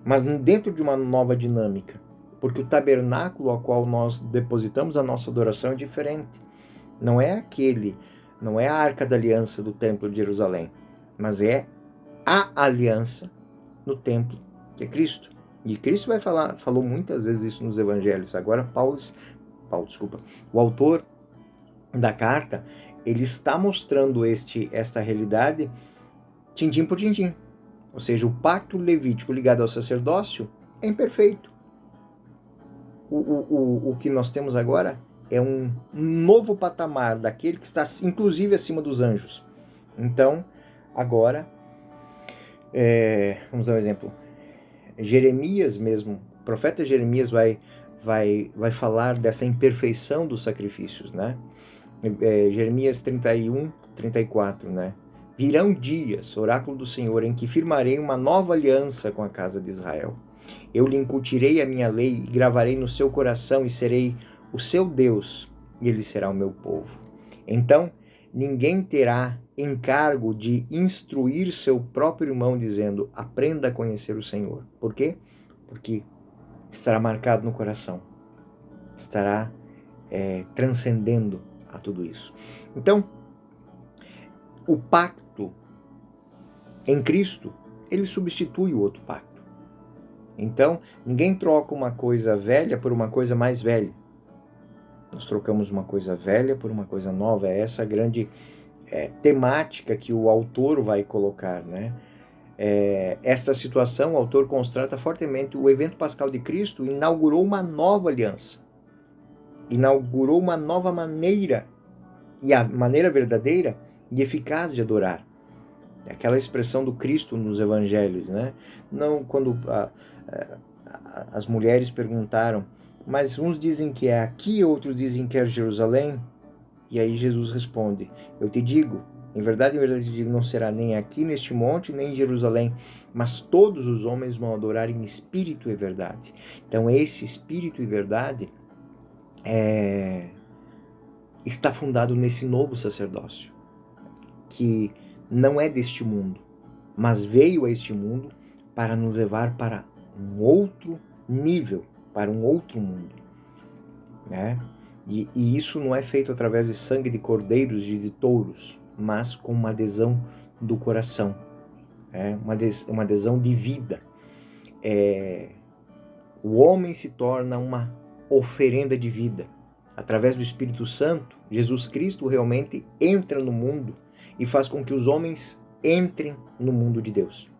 mas dentro de uma nova dinâmica, porque o tabernáculo ao qual nós depositamos a nossa adoração é diferente. Não é a Arca da Aliança do Templo de Jerusalém, mas é a aliança no templo, que é Cristo. E Cristo falou muitas vezes isso nos evangelhos. Agora o autor da carta, ele está mostrando esta realidade tintim por tintim. Ou seja, o pacto levítico ligado ao sacerdócio é imperfeito. O que nós temos agora é um novo patamar daquele que está inclusive acima dos anjos. Então, agora, vamos dar um exemplo. Jeremias mesmo, o profeta Jeremias vai falar dessa imperfeição dos sacrifícios, né? Jeremias 31:34, né? Virão dias, oráculo do Senhor, em que firmarei uma nova aliança com a casa de Israel. Eu lhe incutirei a minha lei e gravarei no seu coração e serei o seu Deus e ele será o meu povo. Então, ninguém terá encargo de instruir seu próprio irmão dizendo, aprenda a conhecer o Senhor. Por quê? Porque estará marcado no coração. Estará transcendendo a tudo isso. Então, o pacto em Cristo, ele substitui o outro pacto. Então, ninguém troca uma coisa velha por uma coisa mais velha. Nós trocamos uma coisa velha por uma coisa nova. É essa grande temática que o autor vai colocar, né? Esta situação, o autor constata fortemente, o evento pascal de Cristo inaugurou uma nova aliança. Inaugurou uma nova maneira, e a maneira verdadeira e eficaz de adorar. Aquela expressão do Cristo nos evangelhos, né? Não quando as mulheres perguntaram, mas uns dizem que é aqui, outros dizem que é Jerusalém. E aí Jesus responde, eu te digo, em verdade te digo, não será nem aqui neste monte, nem em Jerusalém, mas todos os homens vão adorar em espírito e verdade. Então esse espírito e verdade está fundado nesse novo sacerdócio, que não é deste mundo, mas veio a este mundo para nos levar para um outro nível, para um outro mundo, né? E isso não é feito através de sangue de cordeiros e de touros, mas com uma adesão do coração, uma adesão de vida. O homem se torna uma oferenda de vida. Através do Espírito Santo, Jesus Cristo realmente entra no mundo e faz com que os homens entrem no mundo de Deus.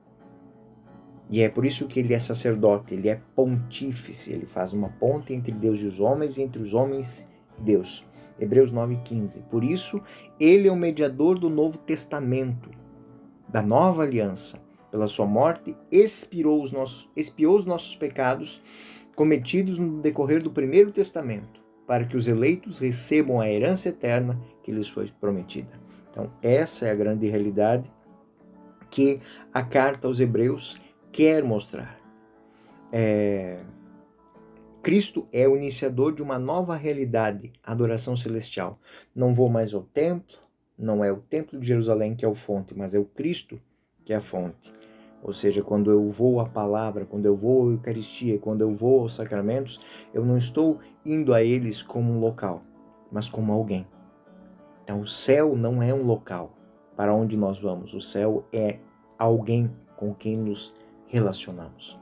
E é por isso que ele é sacerdote, ele é pontífice, ele faz uma ponte entre Deus e os homens, e entre os homens e Deus. Hebreus 9,15. Por isso, ele é o mediador do Novo Testamento, da nova aliança. Pela sua morte, expiou os nossos pecados cometidos no decorrer do Primeiro Testamento, para que os eleitos recebam a herança eterna que lhes foi prometida. Então, essa é a grande realidade que a carta aos Hebreus quer mostrar. Cristo é o iniciador de uma nova realidade, a adoração celestial. Não vou mais ao templo, não é o templo de Jerusalém que é a fonte, mas é o Cristo que é a fonte. Ou seja, quando eu vou à palavra, quando eu vou à Eucaristia, quando eu vou aos sacramentos, eu não estou indo a eles como um local, mas como alguém. Então, o céu não é um local para onde nós vamos. O céu é alguém com quem nos relacionamos.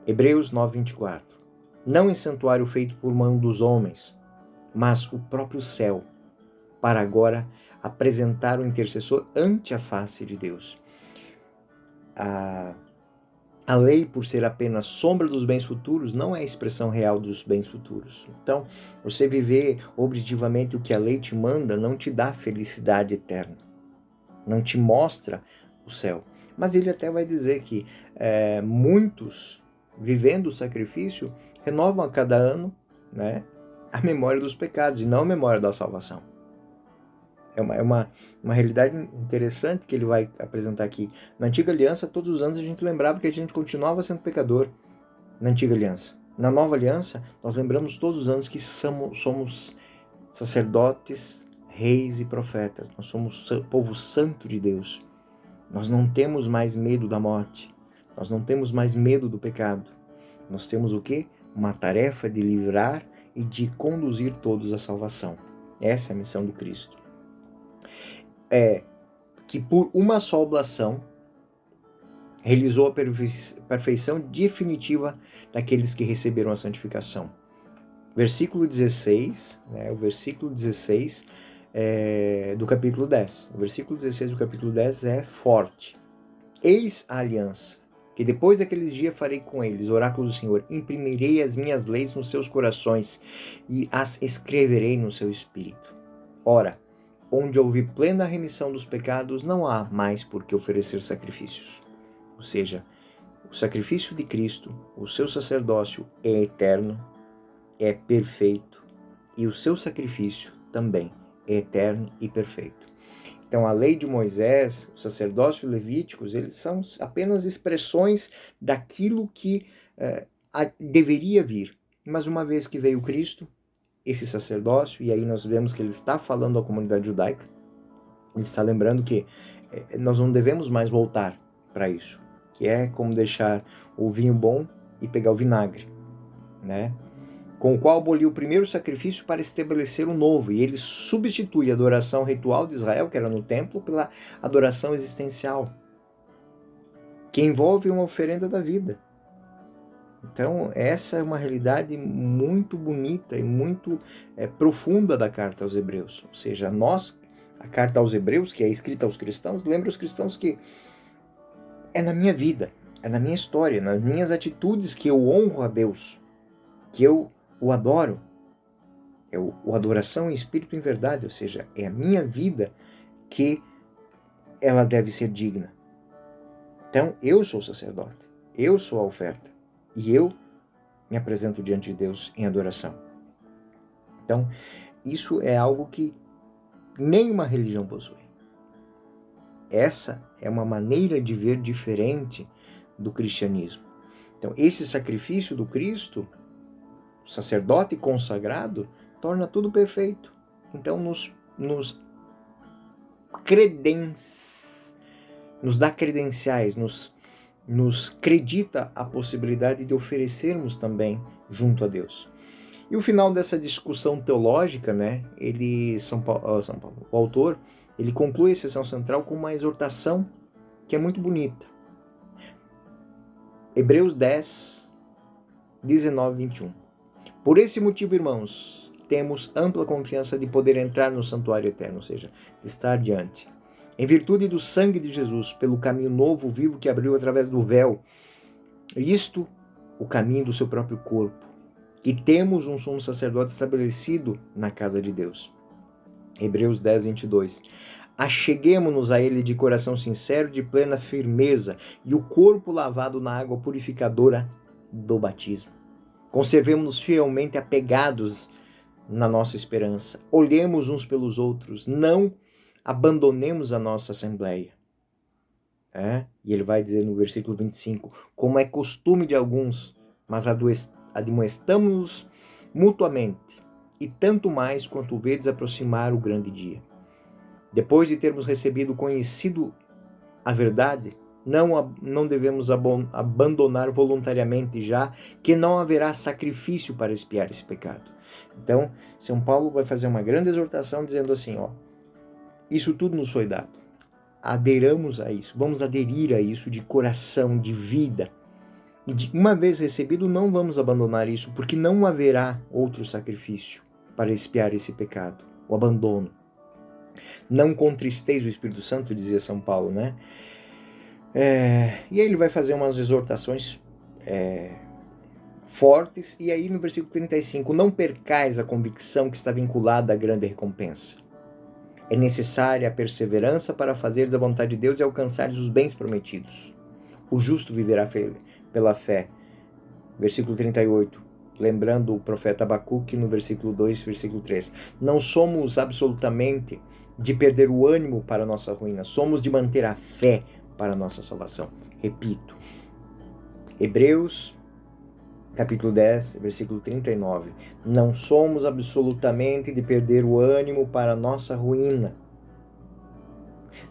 Hebreus 9:24. Não em santuário feito por mão dos homens, mas o próprio céu, para agora apresentar o intercessor ante a face de Deus. A lei, por ser apenas sombra dos bens futuros, não é a expressão real dos bens futuros. Então, você viver objetivamente o que a lei te manda não te dá felicidade eterna, não te mostra o céu. Mas ele até vai dizer que muitos, vivendo o sacrifício, renovam a cada ano, né, a memória dos pecados e não a memória da salvação. É uma realidade interessante que ele vai apresentar aqui. Na antiga aliança, todos os anos a gente lembrava que a gente continuava sendo pecador na antiga aliança. Na nova aliança, nós lembramos todos os anos que somos sacerdotes, reis e profetas. Nós somos povo santo de Deus. Nós não temos mais medo da morte. Nós não temos mais medo do pecado. Nós temos o quê? Uma tarefa de livrar e de conduzir todos à salvação. Essa é a missão do Cristo. Que por uma só oblação realizou a perfeição definitiva daqueles que receberam a santificação. Versículo 16, o versículo 16 do capítulo 10. O versículo 16 do capítulo 10 é forte. Eis a aliança, que depois daqueles dias farei com eles, oráculo do Senhor, imprimirei as minhas leis nos seus corações e as escreverei no seu espírito. Ora, onde houve plena remissão dos pecados, não há mais por que oferecer sacrifícios. Ou seja, o sacrifício de Cristo, o seu sacerdócio é eterno, é perfeito, e o seu sacrifício também é eterno e perfeito. Então, a lei de Moisés, o sacerdócio levíticos, eles são apenas expressões daquilo que deveria vir. Mas uma vez que veio Cristo, esse sacerdócio, e aí nós vemos que ele está falando à comunidade judaica, ele está lembrando que nós não devemos mais voltar para isso, que é como deixar o vinho bom e pegar o vinagre, né? Com o qual aboliu o primeiro sacrifício para estabelecer o novo, e ele substitui a adoração ritual de Israel, que era no templo, pela adoração existencial, que envolve uma oferenda da vida. Então, essa é uma realidade muito bonita e muito profunda da carta aos Hebreus. Ou seja, a carta aos Hebreus, que é escrita aos cristãos, lembra os cristãos que é na minha vida, é na minha história, nas minhas atitudes que eu honro a Deus, que eu o adoro. É o adoração em espírito e em verdade, ou seja, é a minha vida que ela deve ser digna. Então, eu sou o sacerdote, eu sou a oferta, e eu me apresento diante de Deus em adoração. Então, isso é algo que nenhuma religião possui. Essa é uma maneira de ver diferente do cristianismo. Então, esse sacrifício do Cristo, o sacerdote consagrado, torna tudo perfeito. Então, nos dá credenciais, nos acredita a possibilidade de oferecermos também junto a Deus. E o final dessa discussão teológica, né, São Paulo, o autor, ele conclui a sessão central com uma exortação que é muito bonita. Hebreus 10, 19 e 21. Por esse motivo, irmãos, temos ampla confiança de poder entrar no santuário eterno, ou seja, estar diante. Em virtude do sangue de Jesus, pelo caminho novo, vivo que abriu através do véu, isto, o caminho do seu próprio corpo, e temos um sumo sacerdote estabelecido na casa de Deus. Hebreus 10, 22. Acheguemo-nos a ele de coração sincero, de plena firmeza, e o corpo lavado na água purificadora do batismo. Conservemo-nos fielmente apegados na nossa esperança. Olhemos uns pelos outros, não abandonemos a nossa assembleia. E ele vai dizer no versículo 25, como é costume de alguns, mas admoestamos-nos mutuamente, e tanto mais quanto vedes aproximar o grande dia. Depois de termos conhecido a verdade, não devemos abandonar voluntariamente, já que não haverá sacrifício para expiar esse pecado. Então, São Paulo vai fazer uma grande exortação dizendo assim, isso tudo nos foi dado. Aderamos a isso, vamos aderir a isso de coração, de vida. E uma vez recebido, não vamos abandonar isso, porque não haverá outro sacrifício para expiar esse pecado, o abandono. Não contristeis o Espírito Santo, dizia São Paulo, né? E aí ele vai fazer umas exortações fortes, e aí no versículo 35, não percais a convicção que está vinculada à grande recompensa. É necessária a perseverança para fazeres a vontade de Deus e alcançares os bens prometidos. O justo viverá pela fé. Versículo 38, lembrando o profeta Abacuque no versículo 2, versículo 3. Não somos absolutamente de perder o ânimo para a nossa ruína, somos de manter a fé para a nossa salvação. Repito, Hebreus capítulo 10, versículo 39. Não somos absolutamente de perder o ânimo para a nossa ruína.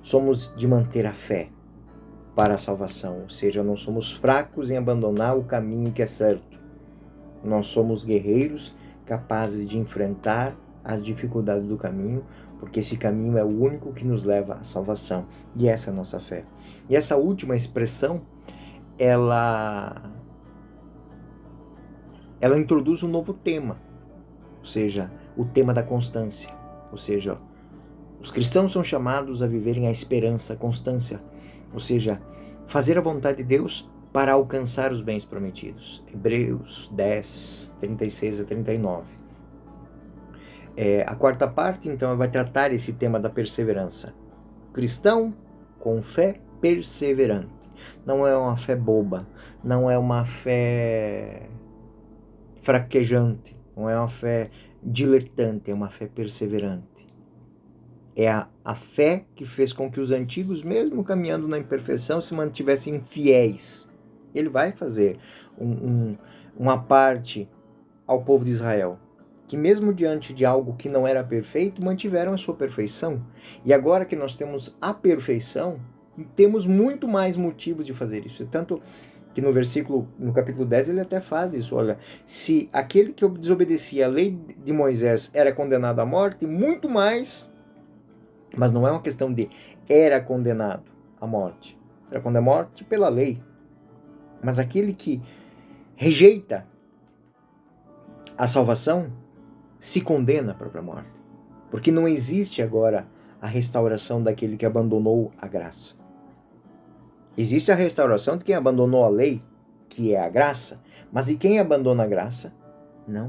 Somos de manter a fé para a salvação, ou seja, não somos fracos em abandonar o caminho que é certo. Nós somos guerreiros capazes de enfrentar as dificuldades do caminho, porque esse caminho é o único que nos leva à salvação, e essa é a nossa fé. E essa última expressão, ela introduz um novo tema, ou seja, o tema da constância. Ou seja, os cristãos são chamados a viverem a esperança, a constância, ou seja, fazer a vontade de Deus para alcançar os bens prometidos. Hebreus 10, 36 a 39. A quarta parte, então, vai tratar esse tema da perseverança. Cristão com fé perseverante. Não é uma fé boba, não é uma fé fraquejante, não é uma fé diletante, é uma fé perseverante. É a fé que fez com que os antigos, mesmo caminhando na imperfeição, se mantivessem fiéis. Ele vai fazer uma parte ao povo de Israel, que mesmo diante de algo que não era perfeito, mantiveram a sua perfeição. E agora que nós temos a perfeição, temos muito mais motivos de fazer isso. Tanto que no capítulo 10, ele até faz isso. Olha, se aquele que desobedecia a lei de Moisés era condenado à morte, muito mais, mas não é uma questão de era condenado à morte. Era condenado à morte pela lei. Mas aquele que rejeita a salvação se condena à própria morte. Porque não existe agora a restauração daquele que abandonou a graça. Existe a restauração de quem abandonou a lei, que é a graça, mas e quem abandona a graça? Não.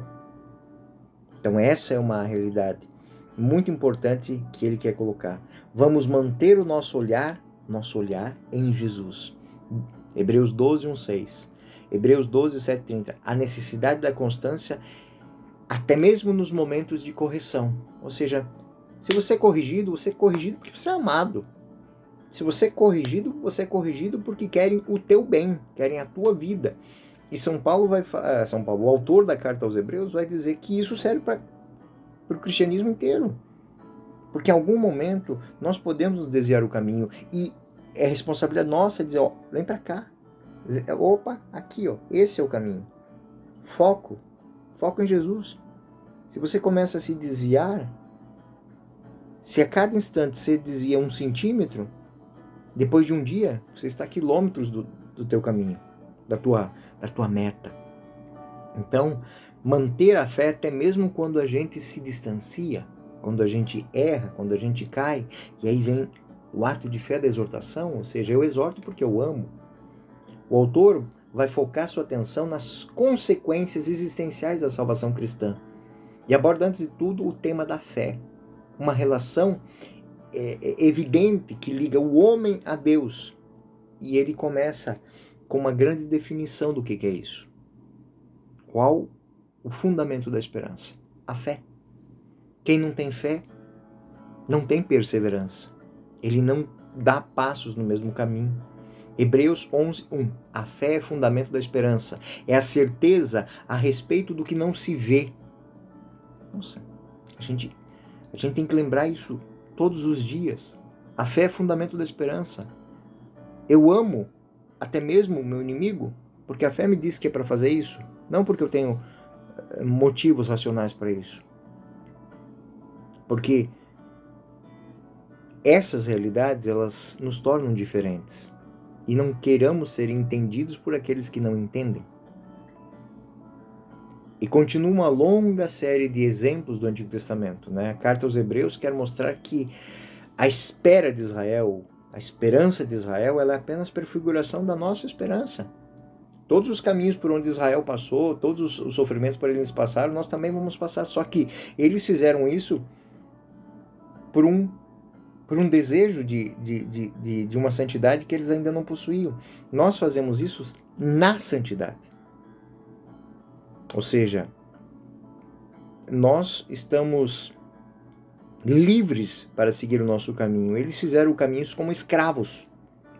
Então essa é uma realidade muito importante que ele quer colocar. Vamos manter o nosso olhar em Jesus. Hebreus 12, 1:6. Hebreus 12, 7:30. A necessidade da constância até mesmo nos momentos de correção. Ou seja, se você é corrigido porque você é amado. Se você é corrigido porque querem o teu bem, querem a tua vida. E São Paulo, o autor da carta aos Hebreus, vai dizer que isso serve para o cristianismo inteiro. Porque em algum momento nós podemos nos desviar o caminho e é responsabilidade nossa dizer, ó, vem para cá. Opa, aqui, ó, esse é o caminho. Foco em Jesus. Se você começa a se desviar, se a cada instante você desvia 1 centímetro, depois de um dia, você está a quilômetros do teu caminho, da tua meta. Então, manter a fé até mesmo quando a gente se distancia, quando a gente erra, quando a gente cai, e aí vem o ato de fé da exortação, ou seja, eu exorto porque eu amo. O autor vai focar sua atenção nas consequências existenciais da salvação cristã e aborda antes de tudo o tema da fé, uma relação evidente que liga o homem a Deus. E ele começa com uma grande definição do que é isso. Qual o fundamento da esperança? A fé. Quem não tem fé não tem perseverança. Ele não dá passos no mesmo caminho. Hebreus 11:1. A fé é fundamento da esperança. É a certeza a respeito do que não se vê. Nossa, a gente tem que lembrar isso todos os dias. A fé é fundamento da esperança. Eu amo até mesmo o meu inimigo, porque a fé me diz que é para fazer isso, não porque eu tenho motivos racionais para isso. Porque essas realidades, elas nos tornam diferentes. E não queiramos ser entendidos por aqueles que não entendem. E continua uma longa série de exemplos do Antigo Testamento, né? A carta aos Hebreus quer mostrar que a espera de Israel, a esperança de Israel, ela é apenas prefiguração da nossa esperança. Todos os caminhos por onde Israel passou, todos os sofrimentos por eles passaram, nós também vamos passar. Só que eles fizeram isso por um desejo de uma santidade que eles ainda não possuíam. Nós fazemos isso na santidade. Ou seja, nós estamos livres para seguir o nosso caminho. Eles fizeram o caminho como escravos.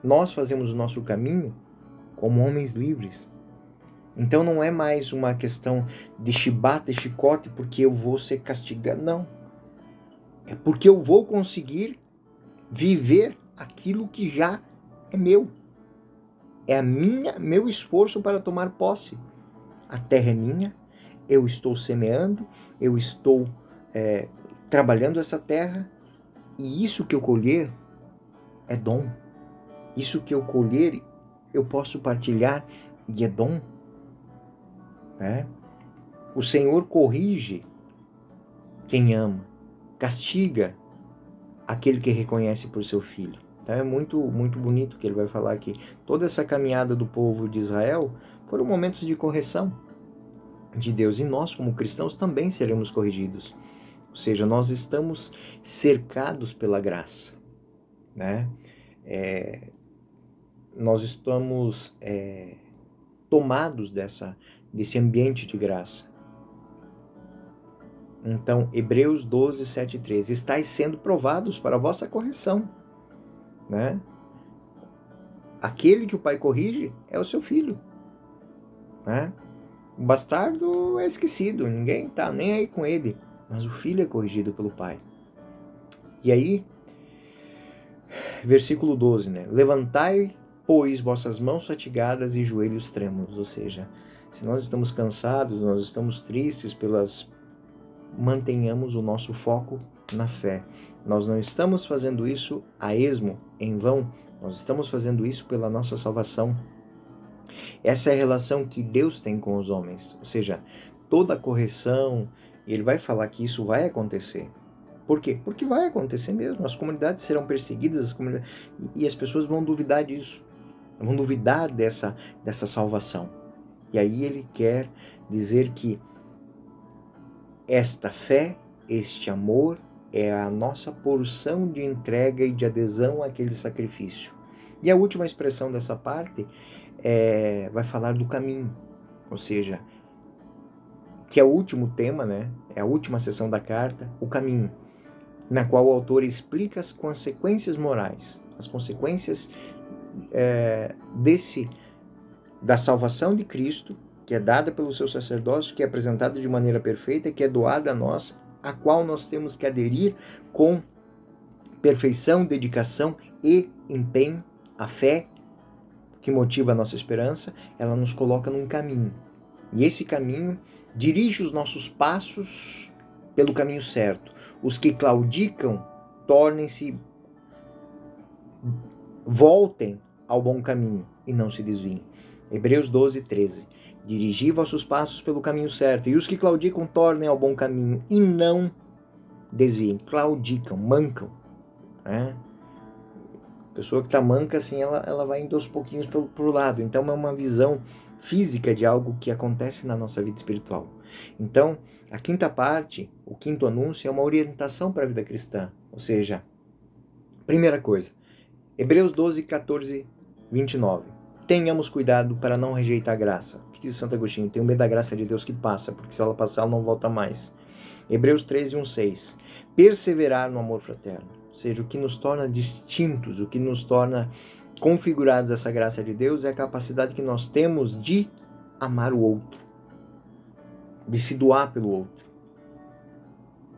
Nós fazemos o nosso caminho como homens livres. Então não é mais uma questão de chibata e chicote porque eu vou ser castigado. Não. É porque eu vou conseguir viver aquilo que já é meu. É meu esforço para tomar posse. A terra é minha, eu estou semeando, eu estou trabalhando essa terra, e isso que eu colher é dom. Isso que eu colher, eu posso partilhar, e é dom. O Senhor corrige quem ama, castiga aquele que reconhece por seu filho. Então é muito, muito bonito que ele vai falar aqui. Toda essa caminhada do povo de Israel foram momentos de correção de Deus. E nós, como cristãos, também seremos corrigidos. Ou seja, nós estamos cercados pela graça. Né? Nós estamos tomados desse ambiente de graça. Então, Hebreus 12, 7 e 13. Estais sendo provados para a vossa correção. Né? Aquele que o pai corrige é o seu filho. Né? O bastardo é esquecido, ninguém está nem aí com ele. Mas o filho é corrigido pelo pai. E aí, versículo 12, né? Levantai, pois, vossas mãos fatigadas e joelhos trêmulos. Ou seja, se nós estamos cansados, nós estamos tristes mantenhamos o nosso foco na fé. Nós não estamos fazendo isso a esmo, em vão. Nós estamos fazendo isso pela nossa salvação. Essa é a relação que Deus tem com os homens. Ou seja, toda correção, e ele vai falar que isso vai acontecer. Por quê? Porque vai acontecer mesmo. As comunidades serão perseguidas, e as pessoas vão duvidar disso. Vão duvidar dessa salvação. E aí ele quer dizer que esta fé, este amor, é a nossa porção de entrega e de adesão àquele sacrifício. E a última expressão dessa parte vai falar do caminho, ou seja, que é o último tema, né? É a última seção da carta, o caminho, na qual o autor explica as consequências morais, as consequências da salvação de Cristo, que é dada pelo seu sacerdócio, que é apresentada de maneira perfeita, que é doada a nós, a qual nós temos que aderir com perfeição, dedicação e empenho. A fé, que motiva a nossa esperança, ela nos coloca num caminho. E esse caminho dirige os nossos passos pelo caminho certo. Os que claudicam, voltem ao bom caminho e não se desviem. Hebreus 12, 13. Dirigi vossos passos pelo caminho certo, e os que claudicam tornem ao bom caminho e não desviem. Claudicam, mancam. Né? A pessoa que está manca, assim, ela vai indo aos pouquinhos pro lado. Então é uma visão física de algo que acontece na nossa vida espiritual. Então, a quinta parte, o quinto anúncio, é uma orientação para a vida cristã. Ou seja, primeira coisa, Hebreus 12, 14, 29. Tenhamos cuidado para não rejeitar a graça. O que diz Santo Agostinho? Tenho medo da graça de Deus que passa, porque se ela passar, ela não volta mais. Hebreus 13, 1, 6. Perseverar no amor fraterno. Ou seja, o que nos torna distintos, o que nos torna configurados essa graça de Deus é a capacidade que nós temos de amar o outro, de se doar pelo outro,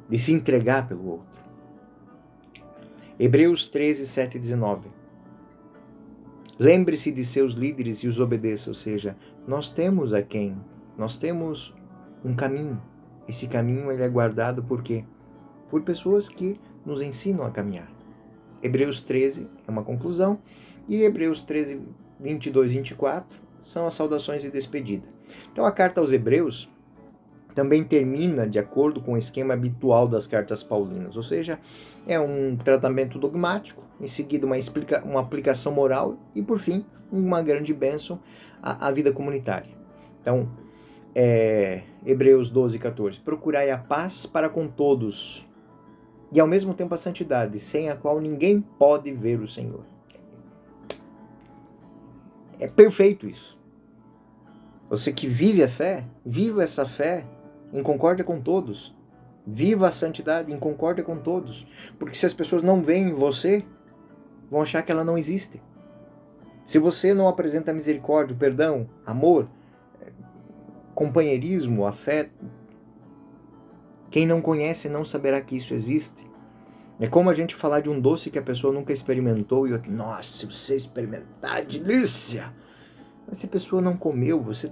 de se entregar pelo outro. Hebreus 13, 7 e 19. Lembre-se de seus líderes e os obedeça, ou seja, nós temos um caminho. Esse caminho ele é guardado por quê? Por pessoas que nos ensinam a caminhar. Hebreus 13 é uma conclusão, e Hebreus 13, 22 e 24 são as saudações de despedida. Então a carta aos Hebreus também termina de acordo com o esquema habitual das cartas paulinas, ou seja, é um tratamento dogmático, em seguida uma aplicação moral e, por fim, uma grande bênção à vida comunitária. Então, Hebreus 12, 14. Procurai a paz para com todos e, ao mesmo tempo, a santidade, sem a qual ninguém pode ver o Senhor. É perfeito isso. Você que vive a fé, viva essa fé em concórdia com todos. Viva a santidade em concórdia com todos. Porque se as pessoas não veem você, vão achar que ela não existe. Se você não apresenta misericórdia, perdão, amor, companheirismo, afeto, quem não conhece não saberá que isso existe. É como a gente falar de um doce que a pessoa nunca experimentou e eu, nossa, se você experimentar, delícia! Mas se a pessoa não comeu, você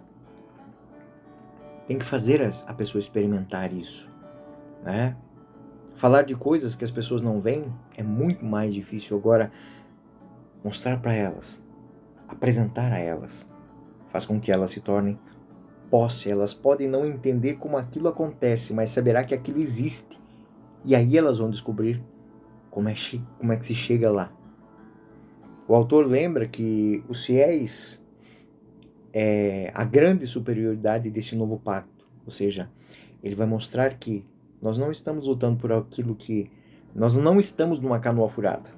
tem que fazer a pessoa experimentar isso. Né? Falar de coisas que as pessoas não veem é muito mais difícil. Agora, mostrar para elas, apresentar a elas, faz com que elas se tornem posse. Elas podem não entender como aquilo acontece, mas saberá que aquilo existe. E aí elas vão descobrir como é que se chega lá. O autor lembra que os fiéis a grande superioridade desse novo pacto. Ou seja, ele vai mostrar que nós não estamos lutando por aquilo que... Nós não estamos numa canoa furada.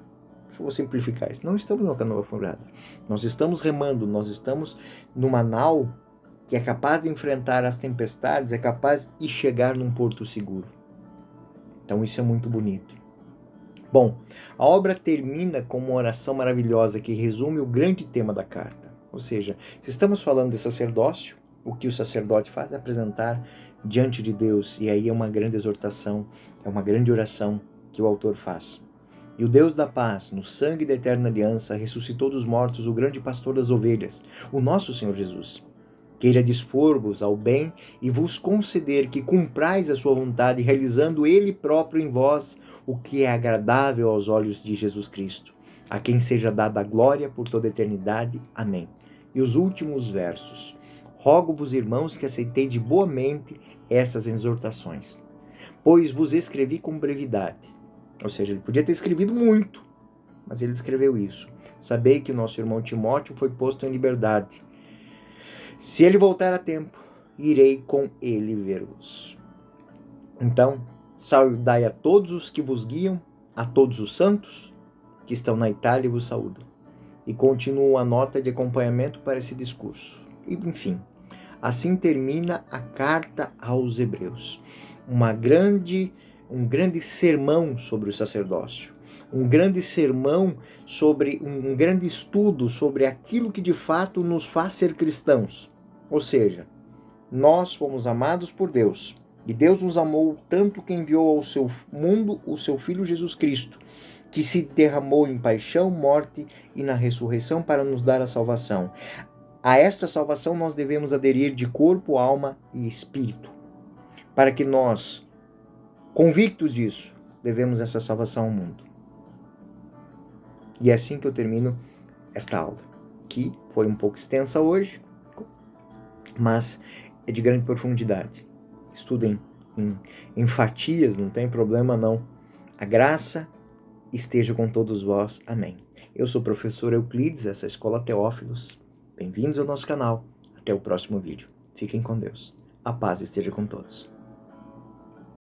Deixa eu simplificar isso. Não estamos numa canoa furada. Nós estamos remando, nós estamos numa nau que é capaz de enfrentar as tempestades, é capaz de chegar num porto seguro. Então isso é muito bonito. Bom, a obra termina com uma oração maravilhosa que resume o grande tema da carta. Ou seja, se estamos falando de sacerdócio, o que o sacerdote faz é apresentar diante de Deus, e aí é uma grande exortação, é uma grande oração que o autor faz. E o Deus da paz, no sangue da eterna aliança, ressuscitou dos mortos o grande pastor das ovelhas, o nosso Senhor Jesus. Queira dispor-vos ao bem e vos conceder que cumprais a sua vontade, realizando Ele próprio em vós o que é agradável aos olhos de Jesus Cristo, a quem seja dada a glória por toda a eternidade. Amém. E os últimos versos. Rogo-vos, irmãos, que aceitei de boa mente essas exortações, pois vos escrevi com brevidade. Ou seja, ele podia ter escrevido muito, mas ele escreveu isso. Sabei que o nosso irmão Timóteo foi posto em liberdade. Se ele voltar a tempo, irei com ele ver-vos. Então, saudai a todos os que vos guiam, a todos os santos que estão na Itália e vos saúdam. E continua a nota de acompanhamento para esse discurso. E, enfim, assim termina a carta aos Hebreus. Um grande sermão sobre o sacerdócio. Um grande sermão sobre um grande estudo sobre aquilo que de fato nos faz ser cristãos. Ou seja, nós fomos amados por Deus. E Deus nos amou tanto que enviou ao seu mundo o seu Filho Jesus Cristo, que se derramou em paixão, morte e na ressurreição para nos dar a salvação. A esta salvação nós devemos aderir de corpo, alma e espírito, para que nós, convictos disso, devemos essa salvação ao mundo. E é assim que eu termino esta aula, que foi um pouco extensa hoje, mas é de grande profundidade. Estudem em fatias, não tem problema não. A graça esteja com todos vós. Amém. Eu sou o professor Euclides, essa é a Escola Teófilos. Bem-vindos ao nosso canal. Até o próximo vídeo. Fiquem com Deus. A paz esteja com todos.